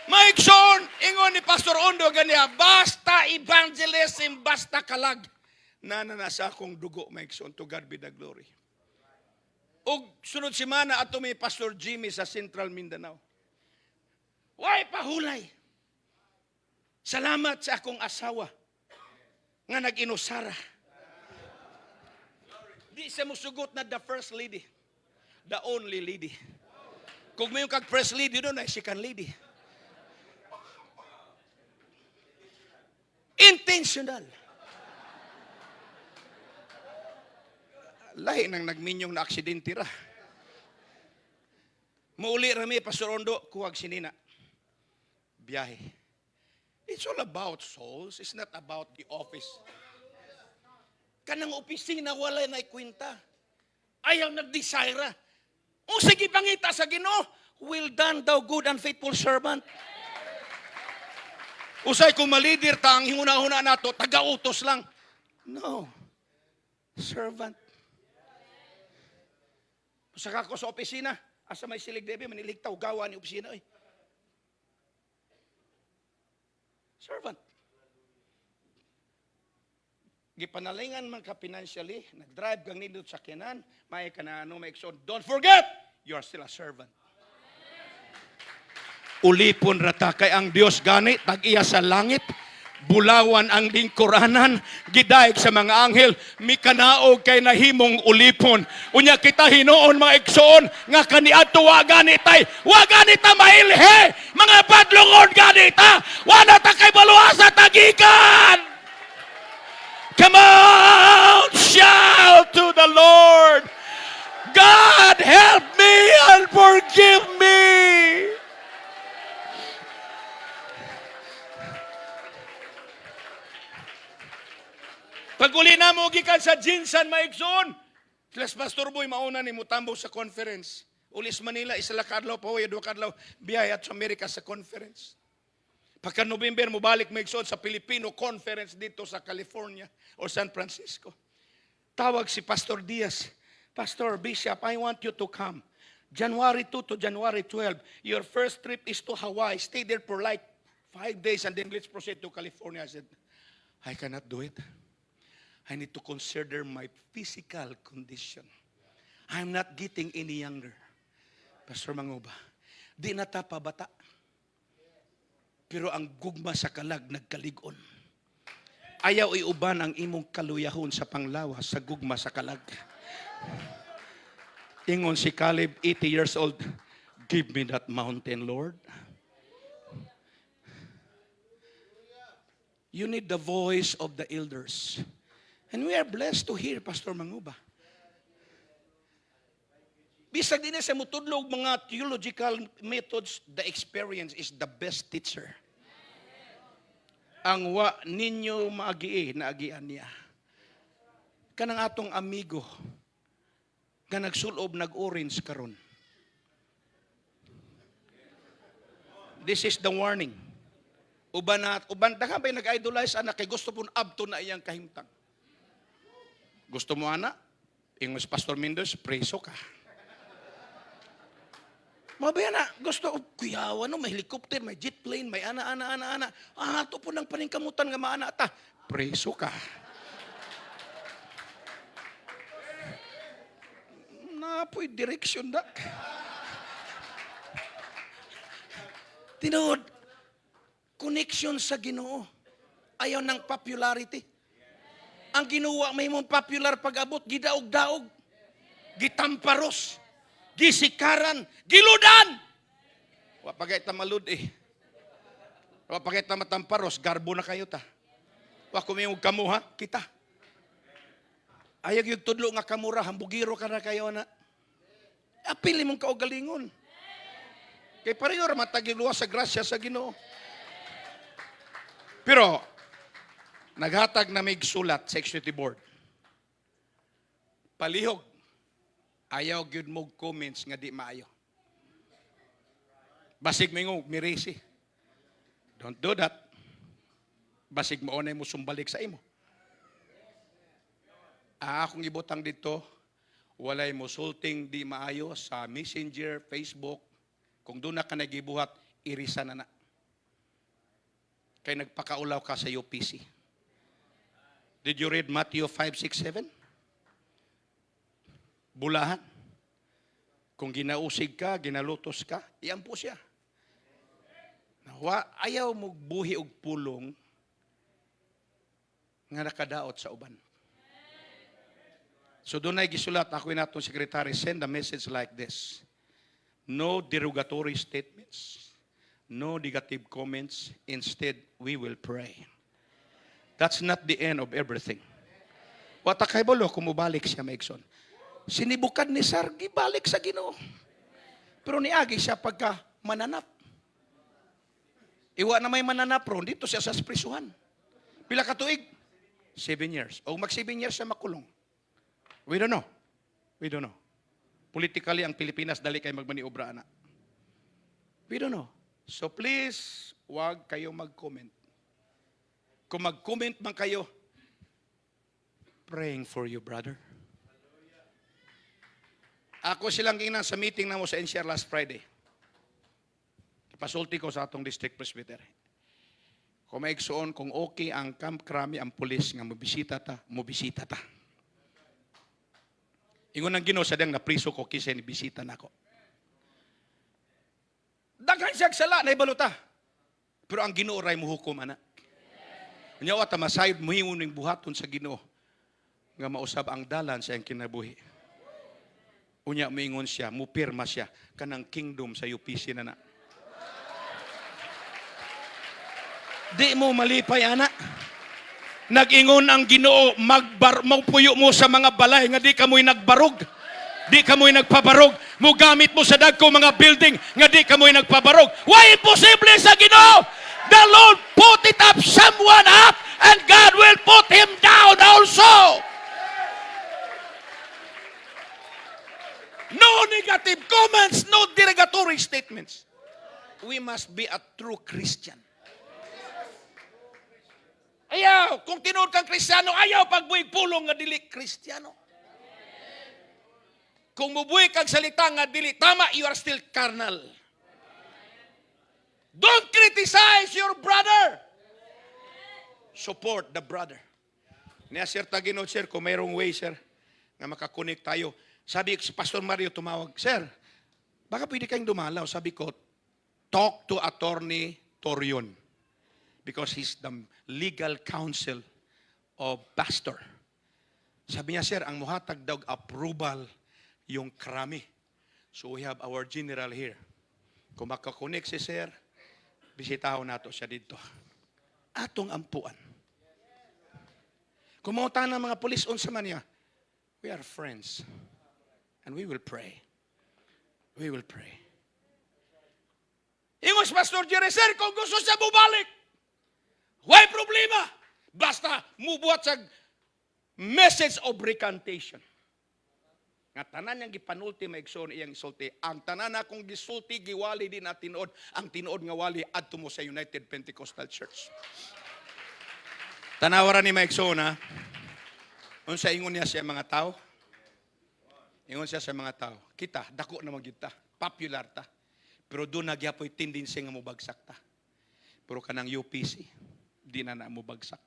Maigsoon, ingon ni Pastor Ondo ganiya, basta evangelism, basta kalag. Nananasa akong dugo, maigsoon, to God be the glory. Og sunod semana ato may Pastor Jimmy sa Central Mindanao. Why pahulay? Salamat sa akong asawa nga nag-inusara. Di siya musugot na the first lady, the only lady. Kung may yung kag-first lady doon, ay second lady. Intentional. Lahi nang nagminyong na aksidente ra. Mauli rami, Pastor Ondo, kuwag sinina. Biyahe. It's all about souls. It's not about the office. Kanang opisina, wala na ikwinta. Ayaw nag-desire. O sige pangita sa Ginoo, well done thou good and faithful servant. Usay kung malidir ta, ang hinguna-huna nato, taga-utos lang. No. Servant. Saka ko sa opisina, asa may silig debe, maniligtaw, gawa ni opisina. Oy. Servant. Gipanalingan man ka financially, nag-drive kang nindot sa kinan, may ka na ano, may ikson. Don't forget, you are still a servant. Ulipon rata kay ang Dios gani, tag-iya sa langit, bulawan ang lingkuranan, gidaig sa mga anghel, mikanaog kay nahimong ulipon. Unya kita hinuon mga iksoon, nga kaniadto wa ganitay, wa ganita mailhe, mga padlungod ganita, wala ta kay baluasa tagikan. Come on, shout to the Lord. God help me and forgive me. Pag-uli na mo gikan sa Jinsan maigsoon, Silas Pastor Boy mauna ni mutambo sa conference. Ulis Manila, isala kadlaw pa way, 2 kadlaw biyahe at sa Amerika sa conference. Pagka November mo balik maigsoon sa Filipino conference dito sa California o San Francisco. Tawag si Pastor Diaz, Pastor Bishop, I want you to come. January 2 to January 12, your first trip is to Hawaii. Stay there for like 5 days and then let's proceed to California. I said, I cannot do it. I need to consider my physical condition. I'm not getting any younger. Pastor Manguba, di na ta pabata. Pero ang gugma sa kalag nagkaligon. Ayaw iuban ang imong kaluyahon sa panglawas sa gugma sa kalag. Ingon si Caleb, 80 years old, give me that mountain, Lord. You need the voice of the elders. And we are blessed to hear Pastor Manguba. Bisag din sa mutudlog mga theological methods, the experience is the best teacher. Ang wa ninyo maagi na agian niya. Kanang atong amigo nga nagsulob nag-orange karon. This is the warning. Uban daghang bay nag-idolize anak kay gusto pun abto na iyang kahimtang. Gusto mo ana? Ingos Pastor Mendoz, preso ka. Mabaya na, gusto ko, kuyawan no, may helicopter, may jet plane, may ana. Ito po ng paningkamutan nga maana ta. Preso ka. Napoy direksyon da. Tinood, connection sa Ginoo. Ayaw ng popularity. Ang ginawa may mong popular pag-abot, gidaog-daog, gitamparos, gisikaran, giludan. Wapagay tamalud Wapagay tamatamparos, garbo na kayo ta. Wakumiyong kamuha, kita. Ayag yung tudlo nga kamura, hambugiro ka na kayo na. Apili mong kaugalingon. Kay pareho raman tagiluwa sa grasya sa Ginoo. Pero, naghatag na may sulat sa executive board. Palihog. Ayaw gyud mo comments nga di maayo. Basig mo mirisi. Don't do that. Basig mo na mo sumbalik sa imo. Akong ibutang dito, walay mo sulting di maayo sa Messenger, Facebook. Kung doon na ka nagibuhat, irisa na. Kay nagpakaulaw ka sa UPC. Did you read Matthew 5, 6, 7? Bulahan. Kung ginausig ka, ginalutos ka, iyan po siya. Ayaw mo buhi og pulong nga nakadaot sa uban. So doon ay gisulat, ako na itong sekretary, send a message like this. No derogatory statements. No negative comments. Instead, we will pray. That's not the end of everything. Watakay bolo, kumubalik siya, Maikson. Sinibukan ni Sargi, balik sa Ginoo. Pero niagi siya pagka mananap. Iwa na may mananap ron, dito siya sa prisuhan. Pila katuig? 7 years. O mag 7 years siya makulong. We don't know. We don't know. Politically, ang Pilipinas, dali kayo magmaniobra na. We don't know. So please, wag kayo mag-comment. Kung mag-comment man kayo, praying for you, brother. Ako silang ginang sa meeting na mo sa NCR last Friday. Pasulti ko sa atong district presbyter. Kung maigsoon, kung okay ang Camp Crame, ang pulis nga mobisita ta. Ingon ang Ginoo sa diyang napriso ko kisa ni bisita na ako. Daghan siya sala na ibaluta. Pero ang Ginoo ray muhukom ana. Nyawa ta masayod muhingon ning buhaton sa Ginoo nga mausab ang dalan sa iyang kinabuhi. Unya moingon siya, mupirma siya kanang kingdom sa UPC na. Di mo malipay ana. Nag-ingon ang Ginoo, magpuyo mo sa mga balay nga di kamoy nagbarog. Di kamoy nagpabarog. Mugamit mo sa dagko mga building nga di kamoy nagpabarog. Why imposible sa Ginoo? The Lord put it up someone up and God will put him down also. No negative comments, no derogatory statements. We must be a true Christian. Ayaw, kung tinuod kang Kristiyano, ayaw pagbuig pulong nga dili Kristiyano. Kung mubuig kang salita nga dili tama, you are still carnal. Don't criticize your brother. Support the brother. Niya, sir, taginood, sir, kung mayroong way, sir, nga makakonek tayo. Sabi, si Pastor Mario tumawag, sir, baka pwede kayong dumalaw. Sabi ko, talk to Attorney Torion. Because he's the legal counsel of pastor. Sabi niya, sir, ang muhatag daw approval yung Krami. So we have our general here. Kung makakonek si sir, bisitahon nato siya dito. Atong ampuan. Kung mautan ng mga pulis unsa man niya, we are friends. And we will pray. We will pray. Ingos, Pastor Jerry, sir, kung gusto siya bumalik, why problema? Basta mubuhat sa message of recantation. Nga tanan niyang gipanulti maigsoon iyang isulti. Ang tanan akong gisulti giwali din at tinuod. Ang tinuod nga wali adto mo sa United Pentecostal Church. Tanawaran ni maigsoon ha. Unsa ingon niya sa mga tao? Ingon siya sa mga tao. Kita, dako na magyud ta. Popular ta. Pero doon nagyapoy tendency nga mo bagsak ta. Pero kanang UPC, di na mo bagsak.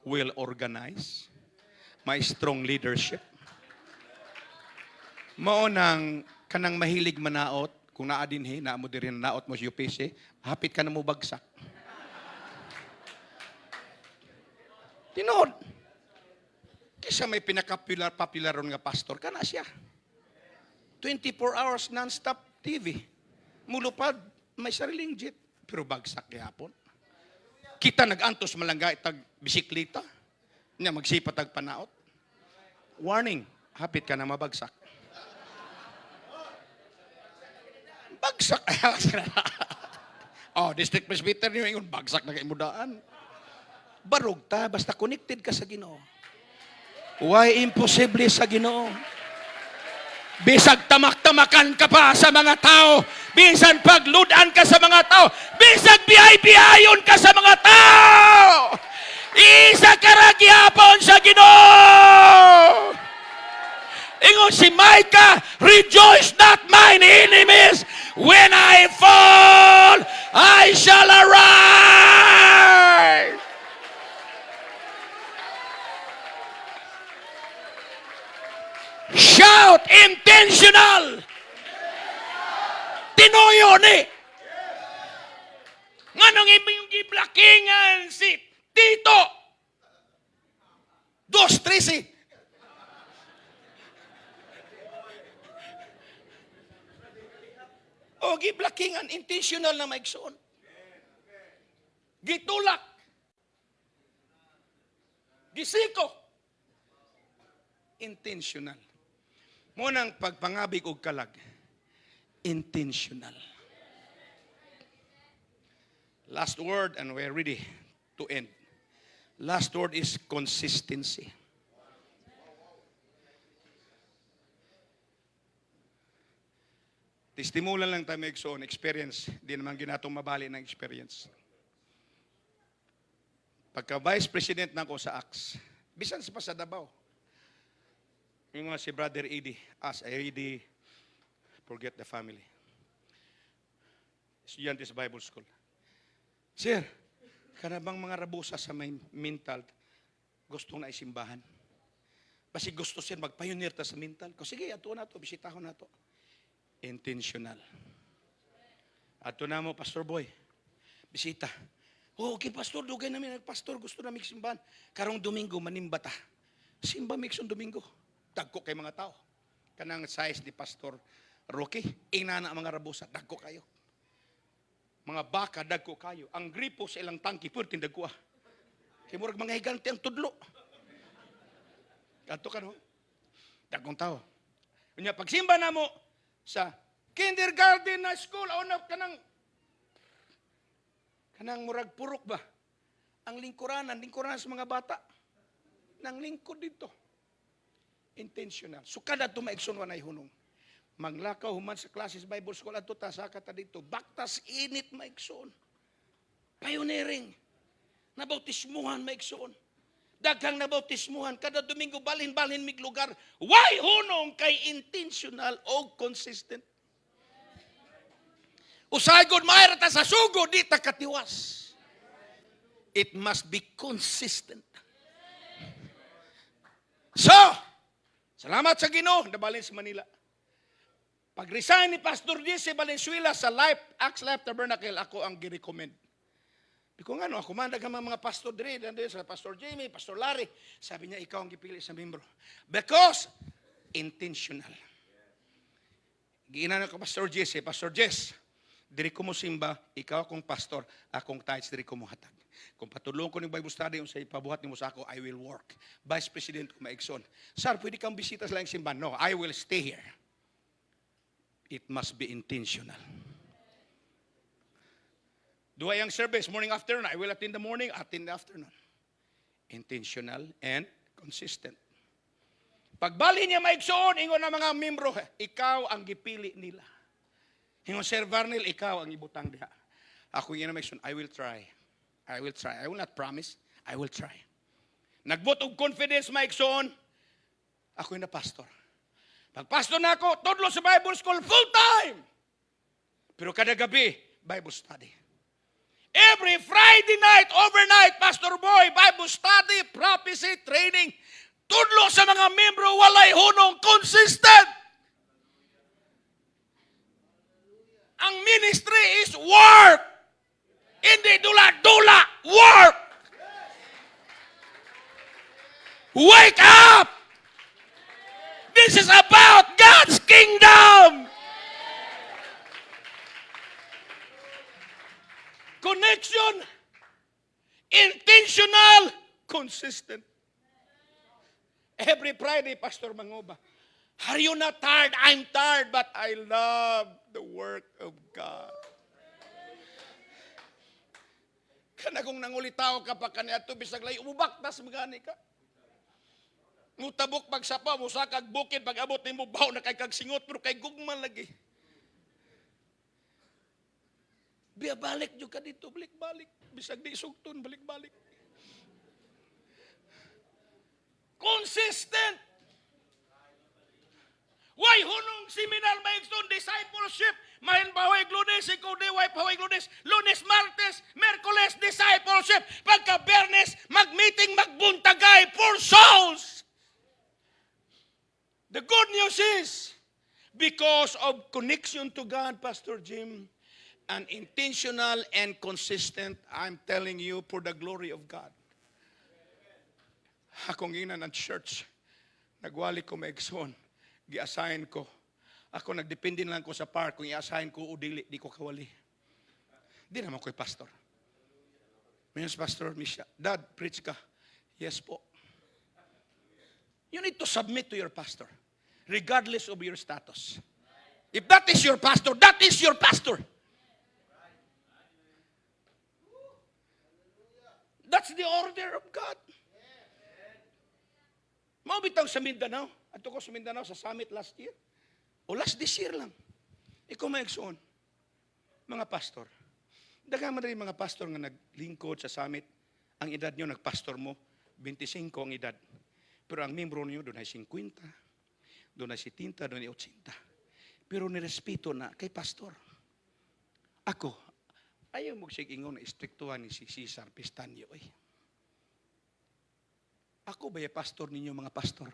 Well organized, may strong leadership. Mao nang kanang mahilig manaot, kung naa dinhi, naa mo diri naot mo sa UPC, hapit ka na mo bagsak. Tinood. Kisa may popular nga pastor, kana siya. 24 hours non-stop TV. Mulupad, may sariling jet. Pero bagsak yapon. Kita nag-antos malangga itag bisikleta. Nya magsipa tag panaot. Warning, hapit ka na mabagsak. Bagsak. Oh, district presbyter niyo ingon bagsak na kay mudaan. Barog ta basta connected ka sa Ginoo. Why imposible sa Ginoo? Bisag tamak-tamakan ka pa sa mga tao, bisan pagludan ka sa mga tao, bisag biyay-biyayon ka sa mga tao, isa ka ra gihapon sa Ginoo. Ingon si Micah, rejoice not mine enemies, when I fall, I shall arise. Shout intentional. Tinuyo ni. Nganong imong giblakingan si Tito? 2-13. O giblakingan intentional na maigsoon. Gitulak. Gisiko. Intentional. Munang pagpangabig og kalag, intentional. Last word, and we're ready to end. Last word is consistency. Testimulan lang tayo magsoon, experience. Di naman ginatong mabali ng experience. Pagka vice president na ako sa ACS, bisan sa pa sa Davao, yung nga si Brother Eddie, Eddie, forget the family. Estudyante sa Bible School. Sir, karabang mga rabusa sa may mental, gusto na isimbahan. Basi gusto siya magpayunir ta sa mental. Ko sige, ato na to, bisitahon na to. Intentional. Ato na mo, Pastor Boy, bisita. Oh, okay, Pastor, dugay namin nagpastor, gusto na simbahan. Karong Domingo, manimbata. Simba mikson Domingo. Dagko kay mga tao. Kanang size ni Pastor Rocky, inana mga rabusa, dagko kayo. Mga baka, dagko kayo. Ang gripo sa ilang tangki, pwede dagko ah. Kaya murag mga higante ang tudlo. Kanto ka no? Dagkong tao. Kanya pagsimba na mo sa kindergarten na school, na kanang murag purok ba? Ang lingkuranan sa mga bata. Nang lingkod dito. Intentional. So kada tumaigson wanay hunong. Manglakaw human sa classes Bible School at tasaka ta dito. Baktas init maigsoon. Pioneering. Nabautismuhan maigsoon. Daghang nabautismuhan. Kada Domingo balhin-balhin mig lugar. Why hunong kay intentional o consistent? Usay gud maayra ta sa sugo di ta katiwas. It must be consistent. So, salamat sa Ginoo, nabalin sa Manila. Pag-resign ni Pastor Jesse Valenzuela sa Acts Life Tabernacle, ako ang gi-recommend. Biko nga no, ako man daghang mga pastor dire, sa Pastor Jamie, Pastor Larry, sabi niya ikaw ang gipili sa membro. Because intentional. Giinan ko Pastor Jesse, Pastor Jess, diri ko mo simba, ikaw akong pastor, akong tithes diri ko mo hatag. Kung patulong ko ng Bible study yung sa ipabuhat ni mo sa ako, I will work. Vice President ko maigsoon. Sir, pwede kang bisita sa lang simbahan. No, I will stay here. It must be intentional. Do I yung service, morning, afternoon? I will attend the morning, attend the afternoon. Intentional and consistent. Pagbali niya maigsoon, ingon na mga membro, ikaw ang gipili nila. Ingon, Sir Varnil, ikaw ang ibutang diha. Ako yun na maigsoon, I will try. I will try. I will not promise. I will try. Nagbot og confidence maigsoon, ako yung na pastor. Pag pastor na ako, todlo sa Bible School, full time. Pero kada gabi, Bible study. Every Friday night, overnight, Pastor Boy, Bible study, prophecy, training. Tudlo sa mga membro, walay hunong, consistent. Ang ministry is work. Hindi dula-dula, work. Wake up! This is about God's kingdom. Connection, intentional, consistent. Every Friday, Pastor Mangoba, are you not tired? I'm tired, but I love the work of God. Kana kung nangulitaw ka pa kaniya ito, bisag lay, umubaktas magani ka. Mutabok pagsapa, musakag bukid, pag abot ni mo, baw na kay kagsingot, pero kay gugman lagi. Biya balik nyo ka dito, balik-balik. Bisag di sugton, balik-balik. Consistent. Why hunong seminar maigsoon discipleship? Mahin pahawig Lunes, ikaw di way pahawig Lunes. Lunes, Martes, Merkules, discipleship. Pagka Bernes, mag-meeting, magbuntagay for souls. The good news is, because of connection to God, Pastor Jim, and intentional and consistent, I'm telling you, for the glory of God. Akong ina ng church, nagwali ko maigsoon, gi-assign ko. Ako nagdepende lang ko sa park, kung i-assign ko o dili, di ko kawali. Di naman ko'y pastor. Mayroon Pastor Misha, Dad, preach ka. Yes po. You need to submit to your pastor, regardless of your status. If that is your pastor, that is your pastor. That's the order of God. Maubitaw sa Mindanao. Ato ko sa Mindanao sa summit last year. O last this year lang. Ikaw maigsoon. Mga pastor. Daghang man rin mga pastor nga naglingkod sa summit. Ang edad nyo, nagpastor mo, 25 ang edad. Pero ang membro nyo, doon ay 50. Doon ay 70, doon ay 80. Pero nirespeto na kay pastor. Ako, ayaw mo sigingon na istriktuhan ni si Cesar Pistanyo. Ako ba yung pastor ninyo, mga pastor?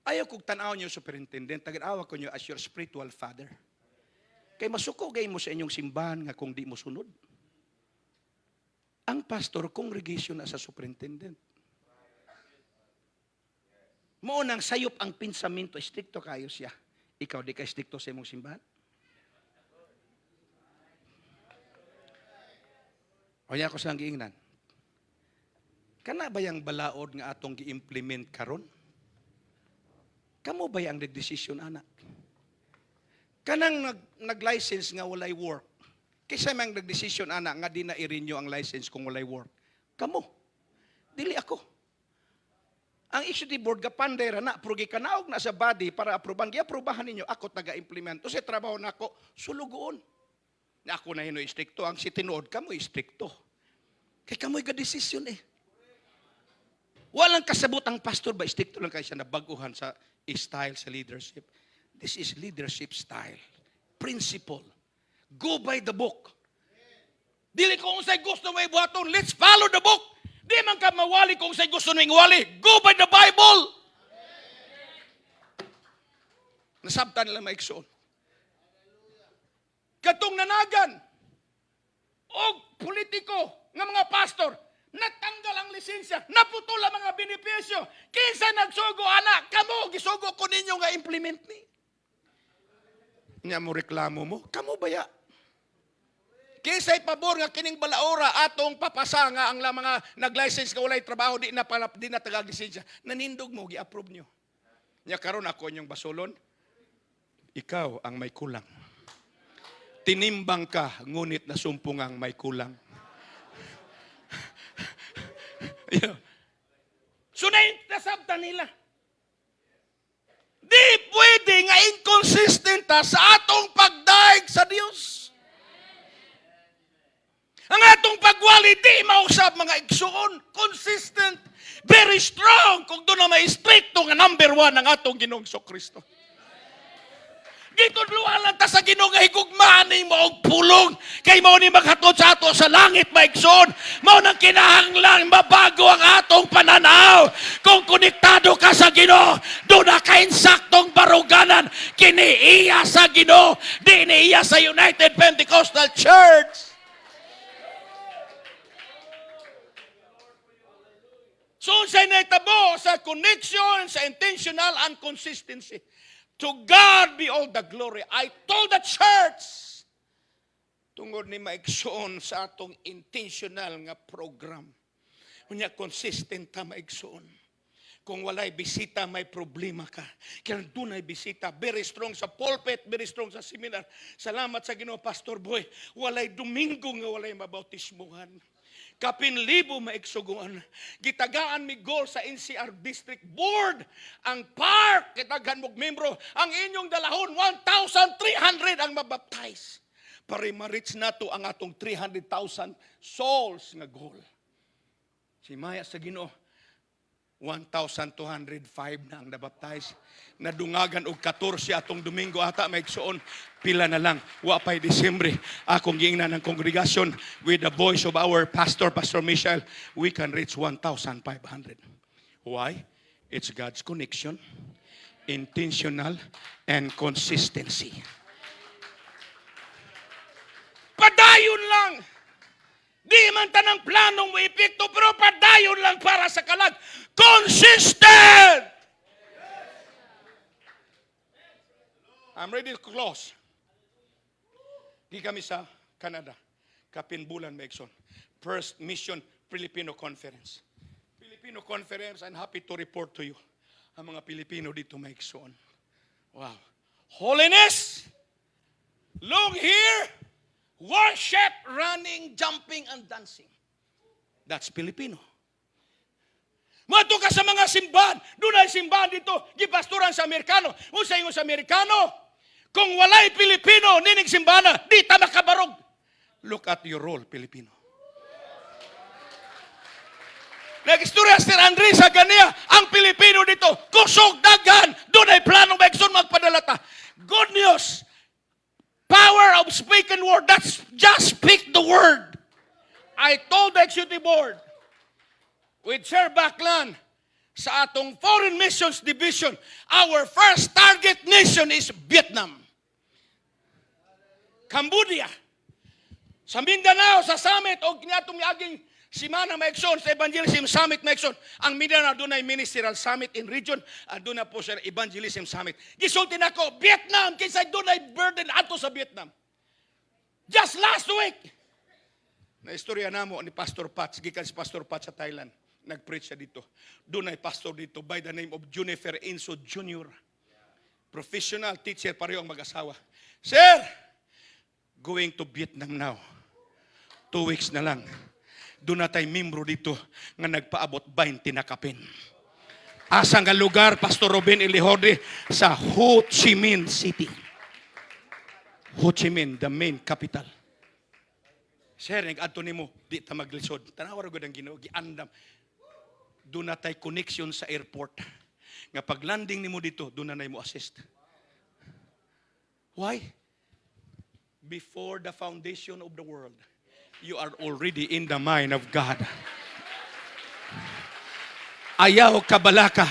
Ayaw kong tanaw niyo, superintendent. Tagad-awa ko niyo as your spiritual father. Kay masukogay mo sa inyong simbahan nga kung di mo sunod. Ang pastor, congregation na sa superintendent. Mo nang sayop ang pinsamento, stricto kayo siya. Ikaw di ka stricto sa imong simbahan? O yan ko sa giingnan. Kana ba yung balaod nga atong gi-implement karon? Kamo ba yung nag-desisyon, anak? Kanang nag-license nga walay work. Kaysa mang nag-desisyon, anak, nga di na i-renew ang license kung walay work. Kamo. Dili ako. Ang executive board, kapandera na, pero gikanaog na sa body para aproban. Gi-aprobahan ninyo, ako taga-implement. O sa trabaho na ako, sulugoon. Na ako na hinoy stricto. Ang si tinuod, kamo'y stricto. Kaya kamo'y ka-desisyon Walang kasabot ang pastor ba? Stricto lang kayo siya nabaguhan sa style sa leadership. This is leadership style. Principle. Go by the book. Dili ko kung sa'y gusto mo ibuhaton, let's follow the book. Di man ka mawali kung sa'y gusto mo iwali. Go by the Bible. Nasabtan nila maiksoon. Katong nanagan o politiko ng mga pastor, natanggal ang lisensya, naputol ang mga benepisyo. Kinsa nagsugo, anak, kamo, gisugo ko ninyo nga implement ni. Nga mo reklamo mo, kamo baya. Kinsa'y pabor nga kining balaora atong papasa nga ang mga nag-license ka walay trabaho, di na tagag-lisensya. Nanindog mo, gi-approve nyo. Nya karon ako inyong basulon, ikaw ang may kulang. Tinimbang ka, ngunit nasumpungang may kulang. So nasabtan nila. Di pwede nga inconsistent sa atong pagdaig sa Dios. Ang atong pagwali di mausab mga igsuon, consistent, very strong kung doon na may stricto nga number 1 ang atong Ginoong Kristo. Gitudluan Kinahanglan ta sa Ginoo nga higugmaan nimo og pulong kay mao ni maghatod sa ato sa langit maigsoon. Mao nang kinahanglan mabago ang atong pananaw. Kung konektado ka sa Ginoo, do na ka insaktong baruganan kini iya sa Ginoo, di ni iya sa United Pentecostal Church. So sa naitabo sa connection, sa intentional and consistency. To God be all the glory. I told the church, tungod ni maigsoon sa atong intentional nga program. Unya consistent ta maigsoon. Kung walay bisita, may problema ka. Kaya dunay bisita, very strong sa pulpit, very strong sa seminar. Salamat sa Ginoo, Pastor Boy. Walay Domingo nga walay mabautismuhan. Kapinlibo maigsuguan. Gitagaan mi goal sa NCR District Board. Ang park, kitagan mong membro. Ang inyong dalahon, 1,300 ang mabaptize. Para ma-reach na to ang atong 300,000 souls nga goal. Si Maya sa Ginoo, 1,205 na ang nabaptize. Nadungagan og 14 atong Domingo ata maigsuon. Pila na lang, wa pa'y Disyembre. Akong giingnan ng kongregasyon with the voice of our pastor, Pastor Michelle, we can reach 1,500. Why? It's God's connection, intentional, and consistency. Padayon lang. Di man tanang planong mo epekto, pero padayon lang para sa kalag. Consistent! I'm ready to close. Di kami sa Canada. Kapinbulan, Megson. First Mission Filipino Conference. Filipino Conference, I'm happy to report to you. Ang mga Pilipino dito, Megson. Wow. Holiness! Look here! Worship, running, jumping, and dancing. That's Filipino. Mato ka sa mga simbahan. Doon ay simbahan dito. Gipasturan sa Amerikano. Usay mo sa Amerikano. Kung walay Pilipino, nining simbahan, di ta makabarog. Look at your role, Filipino. Nag-istorya si Andres sa Gania, ang Pilipino dito, kusog dagan. Doon ay planong maigsoon magpadalata. Good news. Power of spoken word. That's just speak the word. I told the executive board with Sir Baclan sa atong Foreign Missions Division, our first target nation is Vietnam. Cambodia. Sa Mindanao, sa summit, o kinatong miaging simana maigsoon sa Evangelism Summit maigsoon. Ang Mindanao, doon ay Ministerial Summit in region, at doon na po sa Evangelism Summit. Gisultin ako, Vietnam, kaysa doon ay burden ato sa Vietnam. Just last week, na-istorya na mo ni Pastor Pat, gikan si Pastor Pat sa Thailand, nag-preach siya dito. Doon ay pastor dito by the name of Junifer Inso Jr. Professional teacher, pareho ang mag-asawa. Sir, going to Vietnam now. 2 weeks na lang. Doon na tayo membro dito nga nagpaabot 20 na kapin. Asa nga lugar, Pastor Robin Ilihorde, sa Ho Chi Minh City. Ho Chi Minh, the main capital. Sir, nag-adto nimo, di ta maglisod. Tanawar ko ng Ginoo, giandam. Doon na tayo connection sa airport. Nga pag landing nimo dito, doon na mo assist. Why? Before the foundation of the world, you are already in the mind of God. Ayaw kabalaka.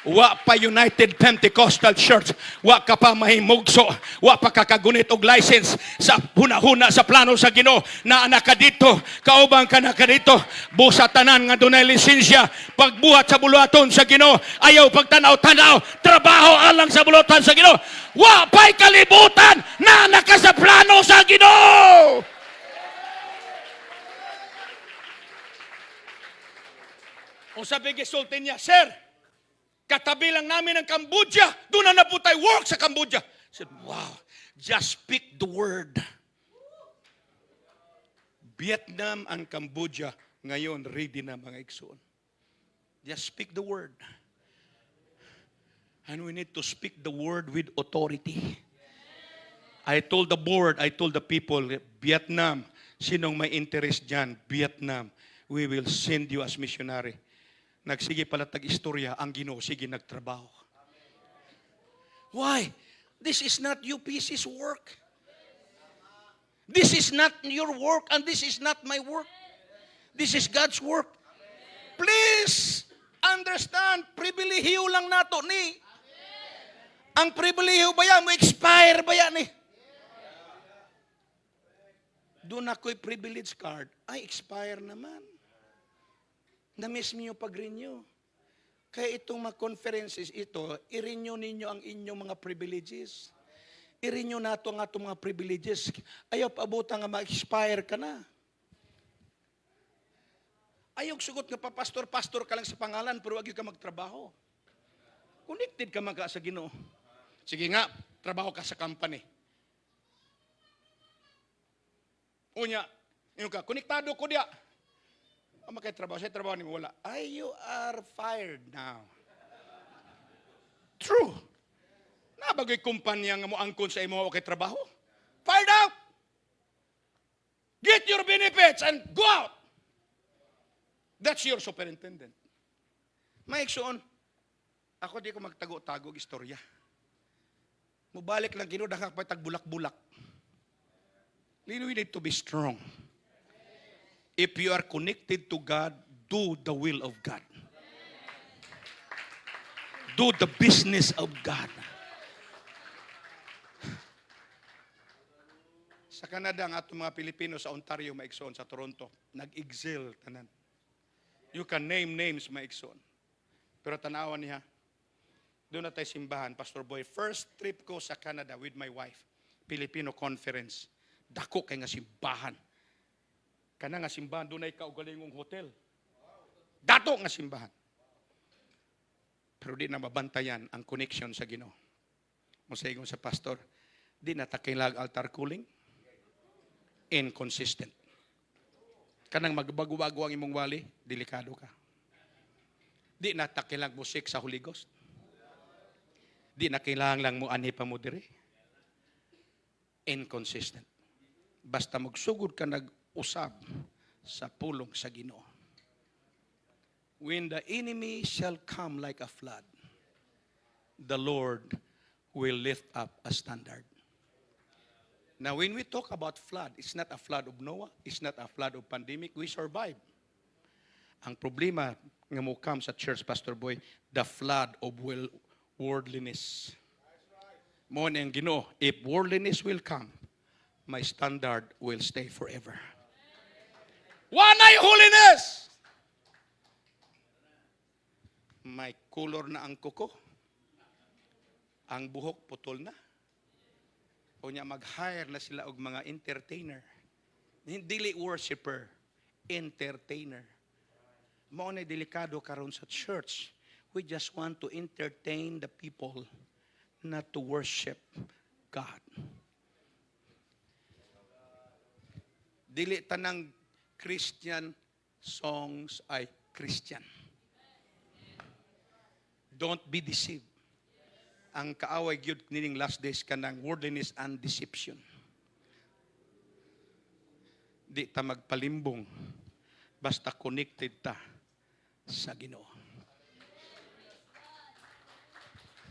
Wa pa United Pentecostal Church. Wa ka pa mahimugso. Wa pa kakagunit og license sa huna-huna sa plano sa Ginoo. Na anak ka dito. Kaubang ka na ka dito. Busa tanan nga dunay lisensya. Pagbuhat sa buluhaton sa Ginoo. Ayaw pagtanaw-tanaw. Trabaho alang sa buluhaton sa Ginoo. Wa pa'y kalibutan na anak ka sa plano sa Ginoo. O sabi gisulti niya, Sir, katabi lang namin ang Cambodia. Doon na po tayo work sa Cambodia. I said, wow, just speak the word. Vietnam and Cambodia ngayon ready na mga igsoon. Just speak the word. And we need to speak the word with authority. I told the board, I told the people, Vietnam, sinong may interest dyan, Vietnam, we will send you as missionary. Nagsige pala tag-istorya, ang Ginoo sige nagtrabaho. Why? This is not UPC's work. This is not your work and this is not my work. This is God's work. Please understand, pribilehiyo lang nato ni. Ang pribilehiyo ba yan? Mo expire ba yan ni? Doon ako'y privilege card. Ay, expire naman. Na-miss niyo pag-renew. Kaya itong mga conferences ito, i-renew ninyo ang inyong mga privileges. I-renew nato ang atong mga privileges. Ayaw pabutan nga ma-expire ka na. Ayaw sugot nga pa pastor ka lang sa pangalan, pero wag ka magtrabaho. Connected ka mga sa Ginoo. Sige nga, trabaho ka sa company. Unya, yung ka, konektado ko diya. Makaitrabaho, sa trabaho ni mo wala. Ay, you are fired now. True. Nabagay kumpanya nga mo angkon sa imo okay trabaho. Fired out. Get your benefits and go out. That's your superintendent. Maiksoon, ako di ko magtago-tago istorya. Mubalik lang Ginoo dahil pa tagbulak-bulak. We need to be strong. If you are connected to God, do the will of God. Do the business of God. Sa Canada, ang atong mga Pilipino sa Ontario, maigsoon, sa Toronto, nag-exile tanan. You can name names, maigsoon. Pero tanawan niya, doon na tayo simbahan, Pastor Boy. First trip ko sa Canada with my wife, Filipino conference. Dako kay nga simbahan. Kana nga simbahan, doon ay kaugalingong hotel. Dato nga simbahan. Pero di na mabantayan ang connection sa Ginoo. Masaygon sa pastor, di na takilag altar calling. Inconsistent. Kanang magbago-bago ang imong wali, delikado ka. Di na takilag musik sa Holy Ghost. Di na kailangan lang mo ani pa mo dire. Inconsistent. Basta magsugod ka nag-usab sa pulong sa Ginoo. When the enemy shall come like a flood, the Lord will lift up a standard. Now, when we talk about flood, it's not a flood of Noah, it's not a flood of pandemic, we survive. Ang problema nga mo come sa church, Pastor Boy, the flood of worldliness. Mo na ang Ginoo, if worldliness will come, my standard will stay forever. Wanay holiness! May color na ang kuko. Ang buhok putol na. O niya mag-hire na sila og mga entertainer. Hindi worshiper, entertainer. Mao na delikado karon sa church. We just want to entertain the people, not to worship God. Dili tanang Christian songs ay Christian. Don't be deceived. Ang kaaway gyud nining last days kanang worldliness and deception. Di ta magpalimbong basta connected ta sa Ginoo.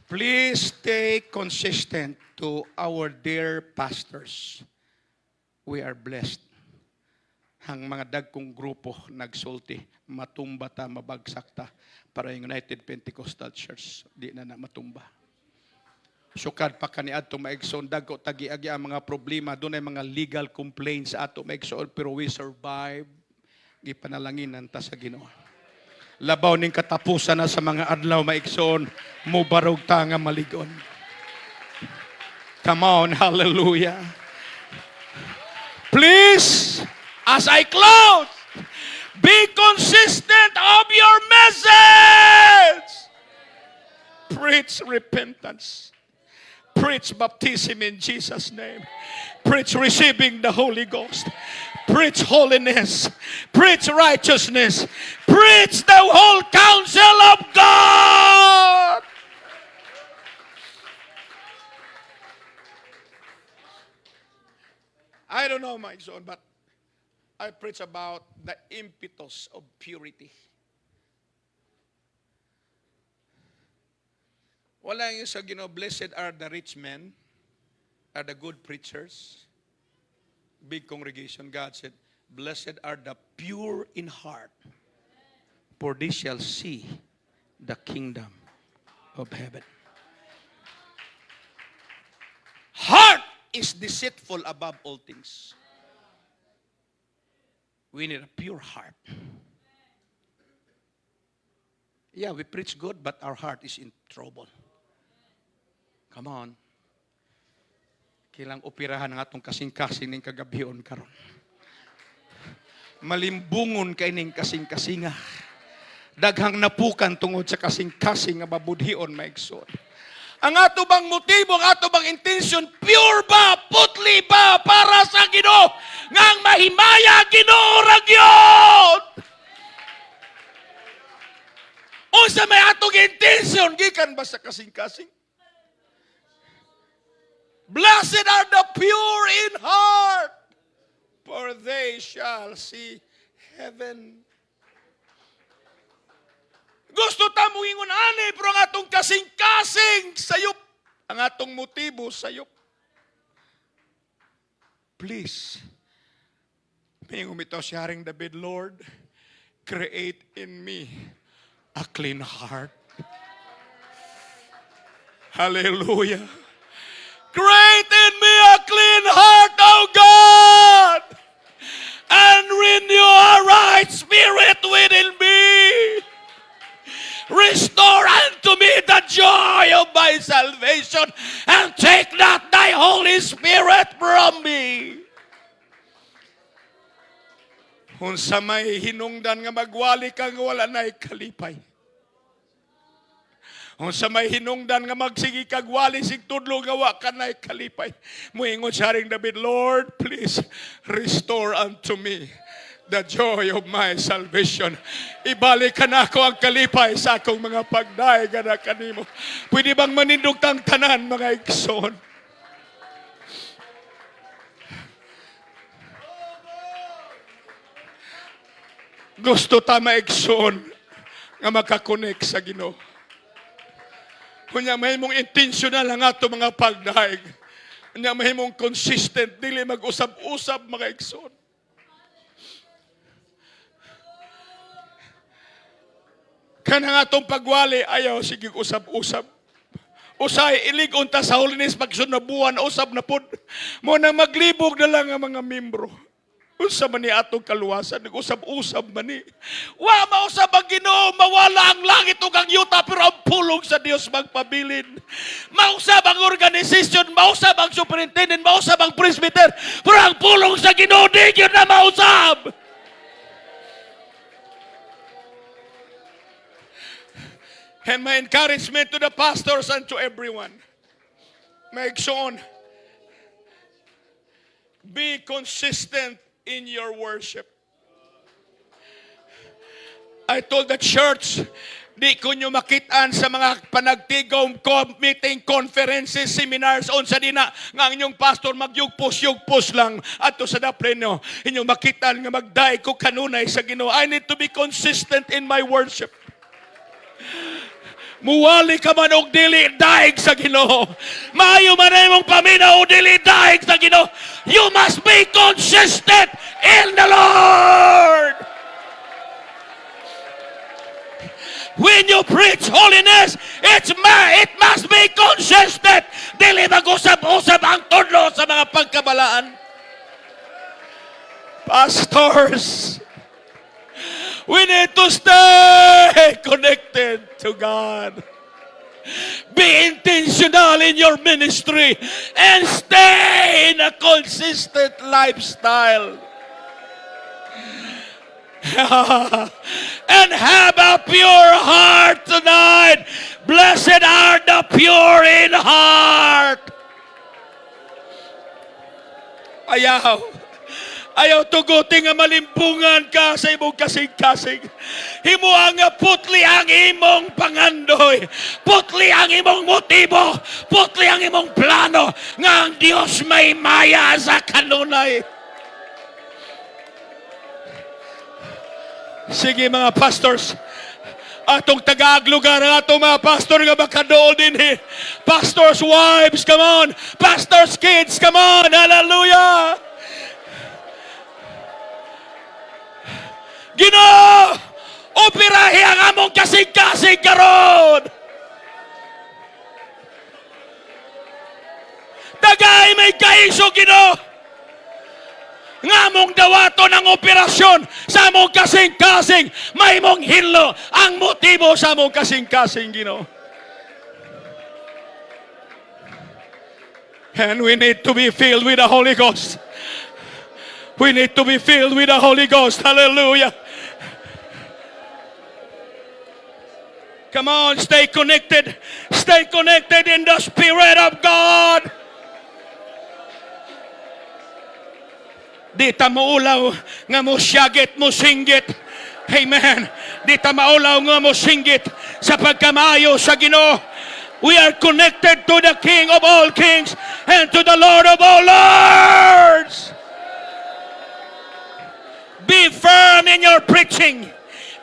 Please stay consistent to our dear pastors. We are blessed. Ang mga dagkong grupo nagsulti, matumba ta, mabagsak ta para yung United Pentecostal Church di na matumba. Sukad pa kaniadto maigsoon dagko tagi-agi ang mga problema, doon ay mga legal complaints ato maigsoon pero we survive. Gipanalanginan ta sa Ginoo. Labaw ning katapusan na sa mga adlaw maigsoon, mubarog ta nga maligon. Come on, hallelujah. Please, as I close, be consistent of your message. Preach repentance. Preach baptism in Jesus' name. Preach receiving the Holy Ghost. Preach holiness. Preach righteousness. Preach the whole counsel of God. I don't know, my son, but I preach about the impetus of purity. Wala yung sa Ginoo, blessed are the rich men, are the good preachers. Big congregation, God said, blessed are the pure in heart, for they shall see the kingdom of heaven. Heart is deceitful above all things. We need a pure heart. Yeah, we preach good, but our heart is in trouble. Come on. Kailang operahan ng atong kasing-kasing ng kagabion karon. Malimbungon kay ning kasing-kasinga. Daghang napukan tungod sa kasing-kasing nga babudhion maigsoon. Ang ato bang motibo, ang ato bang intention, pure ba, putli ba para sa Ginoo, ngang mahimaya Ginoo ra gyud. Unsa may atong intention gikan ba sa kasing-kasing? Blessed are the pure in heart, for they shall see heaven. Gusto ta mo ingon ani, pero ang atong kasing-kasing sayop, ang atong motibo sayop. Please, may umitaw si Haring David, Lord, create in me a clean heart. Hallelujah. Create in me a clean heart, O God, and renew a right spirit within me. Restore unto me the joy of my salvation, and take not thy Holy Spirit from me. Unsa may hinungdan nga magwali kang wala na'y kalipay. Unsa may hinungdan nga magsigi kag wali sig tudlo nga wa kanay kalipay. Moingon si Haring David, Lord, please restore unto me the joy of my salvation. Ibalik ka na ako ang kalipay sa akong mga pagdaig na kanimo. Pwede bang manindog tang tanan, mga igsoon? Gusto ta maigsoon nga makakonek sa Ginoo. Kunya may mong intentional ang ato mga pagdaig. Kunya may mong consistent, dili mag-usab-usab mga igsoon. Kanang atong pagwali, ayaw sige usab-usab. Usay, iligon ta sa holiness pagsunod na buwan, usab na pod. Mo na maglibog na lang ang mga membro. Unsa man ni atong kaluwasan, nag-usab-usab man ni. Wa mausab ang Ginoo, mawala ang langit ug ang yuta, pero ang pulong sa Dios magpabilin. Mausab ang organisasyon, mausab ang superintendent, mausab ang presbyter, pero ang pulong sa Ginoo di gyud na mausab. And my encouragement to the pastors and to everyone, make sure, be consistent in your worship. I told the church, di ko nyo makitaan sa mga panagtigom, meeting, conferences, seminars, on sa dina, nga ang inyong pastor magyugpos lang, ato sa dapleno, inyong makitaan nga magday ko kanunay sa Ginoo. I need to be consistent in my worship. Muwali ka man og dili daig sa Ginoo. Maayo man imong paminaw og dili daig sa Ginoo. You must be consistent in the Lord. When you preach holiness, it must be consistent. Dili mag-usab-usab ang tudlo sa mga pagkabalaan. Pastors, we need to stay connected to God. Be intentional in your ministry and stay in a consistent lifestyle. And have a pure heart tonight. Blessed are the pure in heart. Ayaw tuguti nga malimbungan ka sa imong kasing-kasing. Himuang nga putli ang imong pangandoy. Putli ang imong motibo. Putli ang imong plano. Nga ang Diyos may maya sa kanunay. Sige mga pastors, Atong tagaag lugar ang atong mga pastor nga makadol din eh. Pastors' wives, come on. Pastors' kids, come on. Hallelujah. Ginoo, operahi ang among kasing-kasing karon. Tagay may kaiso, Ginoo. Nga mong dawato ng operasyon sa among kasing-kasing, may mong hinlo ang motibo sa among kasing-kasing, Ginoo. And we need to be filled with the Holy Ghost. We need to be filled with the Holy Ghost. Hallelujah. Come on, stay connected. Stay connected in the Spirit of God. Di ta maulaw nga mo siyagit, mo singgit. Amen. Di ta maulaw nga mo singgit sa pagkamayo sa Ginoo. We are connected to the King of all kings and to the Lord of all lords. Be firm in your preaching.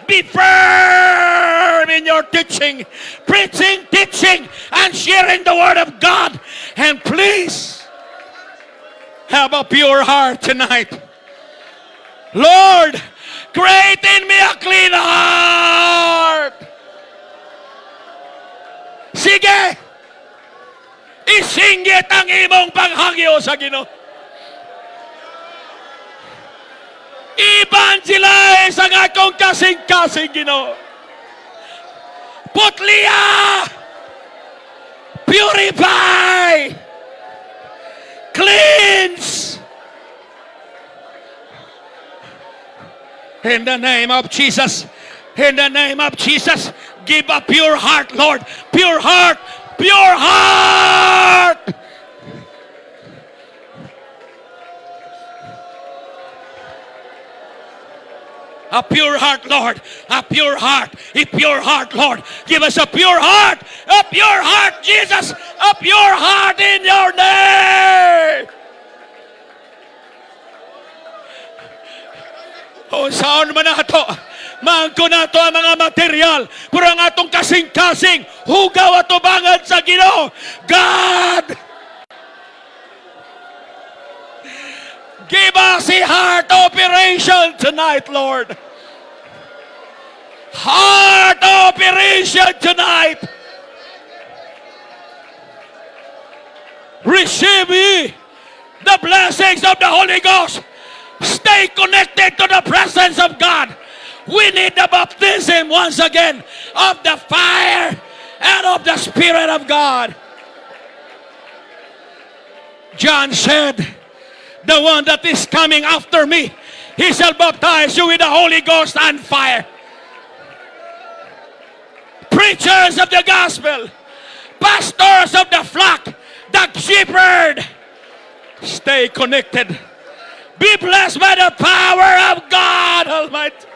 Be firm in your teaching. Preaching, teaching, and sharing the Word of God. And please, have a pure heart tonight. Lord, create in me a clean heart. Sige, isinggit ang imong panghagyo sa Ginoo. Evangelize ang akong kasing-kasing, Ginoo. Putliya, purify, cleanse. In the name of Jesus, in the name of Jesus, give a pure heart, Lord. Pure heart, pure heart. A pure heart, Lord. A pure heart. A pure heart, Lord. Give us a pure heart. A pure heart, Jesus. A pure heart in your name. O saan man nato? Maangko nato ang mga material. Pero ang atong kasing-kasing, hugaw at ubangan sa Ginoo. God! Give us a heart operation tonight, Lord. Heart operation tonight. Receive ye the blessings of the Holy Ghost. Stay connected to the presence of God. We need the baptism once again of the fire and of the Spirit of God. John said, the one that is coming after me, he shall baptize you with the Holy Ghost and fire. Preachers of the gospel, pastors of the flock, the shepherd, stay connected. Be blessed by the power of God Almighty.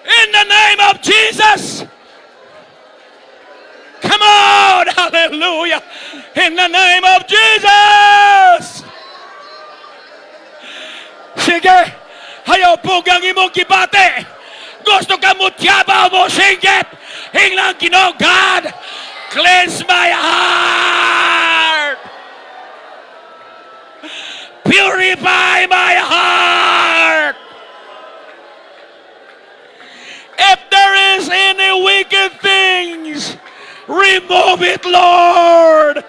In the name of Jesus. Come on, hallelujah. In the name of Jesus. Sige, ayaw pugang imong kibate. Gusto ka mo tiyabaw mo singgit. Hinglang Ginoo, God, cleanse my heart. Purify my heart. If there is any wicked things, remove it, Lord.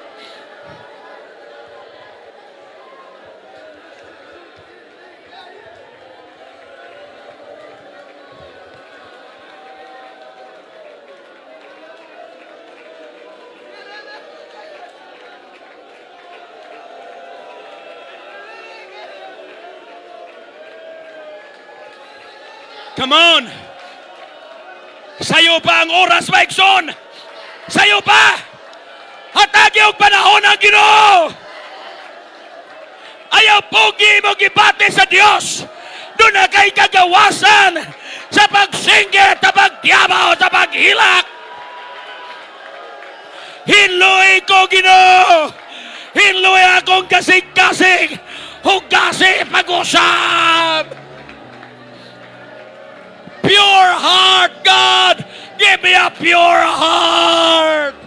Come on. Sayo pa ang oras, Maikson. Sayo pa. Hatagi og panahon ang Ginoo. Ayaw pogi mo gibati sa Dios. Doon na kay kagawasan sa pagsinggit, sa pagtiyabaw, sa paghilak. Hinloy ko, Ginoo. Hinloy akong kasig-kasig. Hugasi pag-usab. Pure heart, God. Give me a pure heart.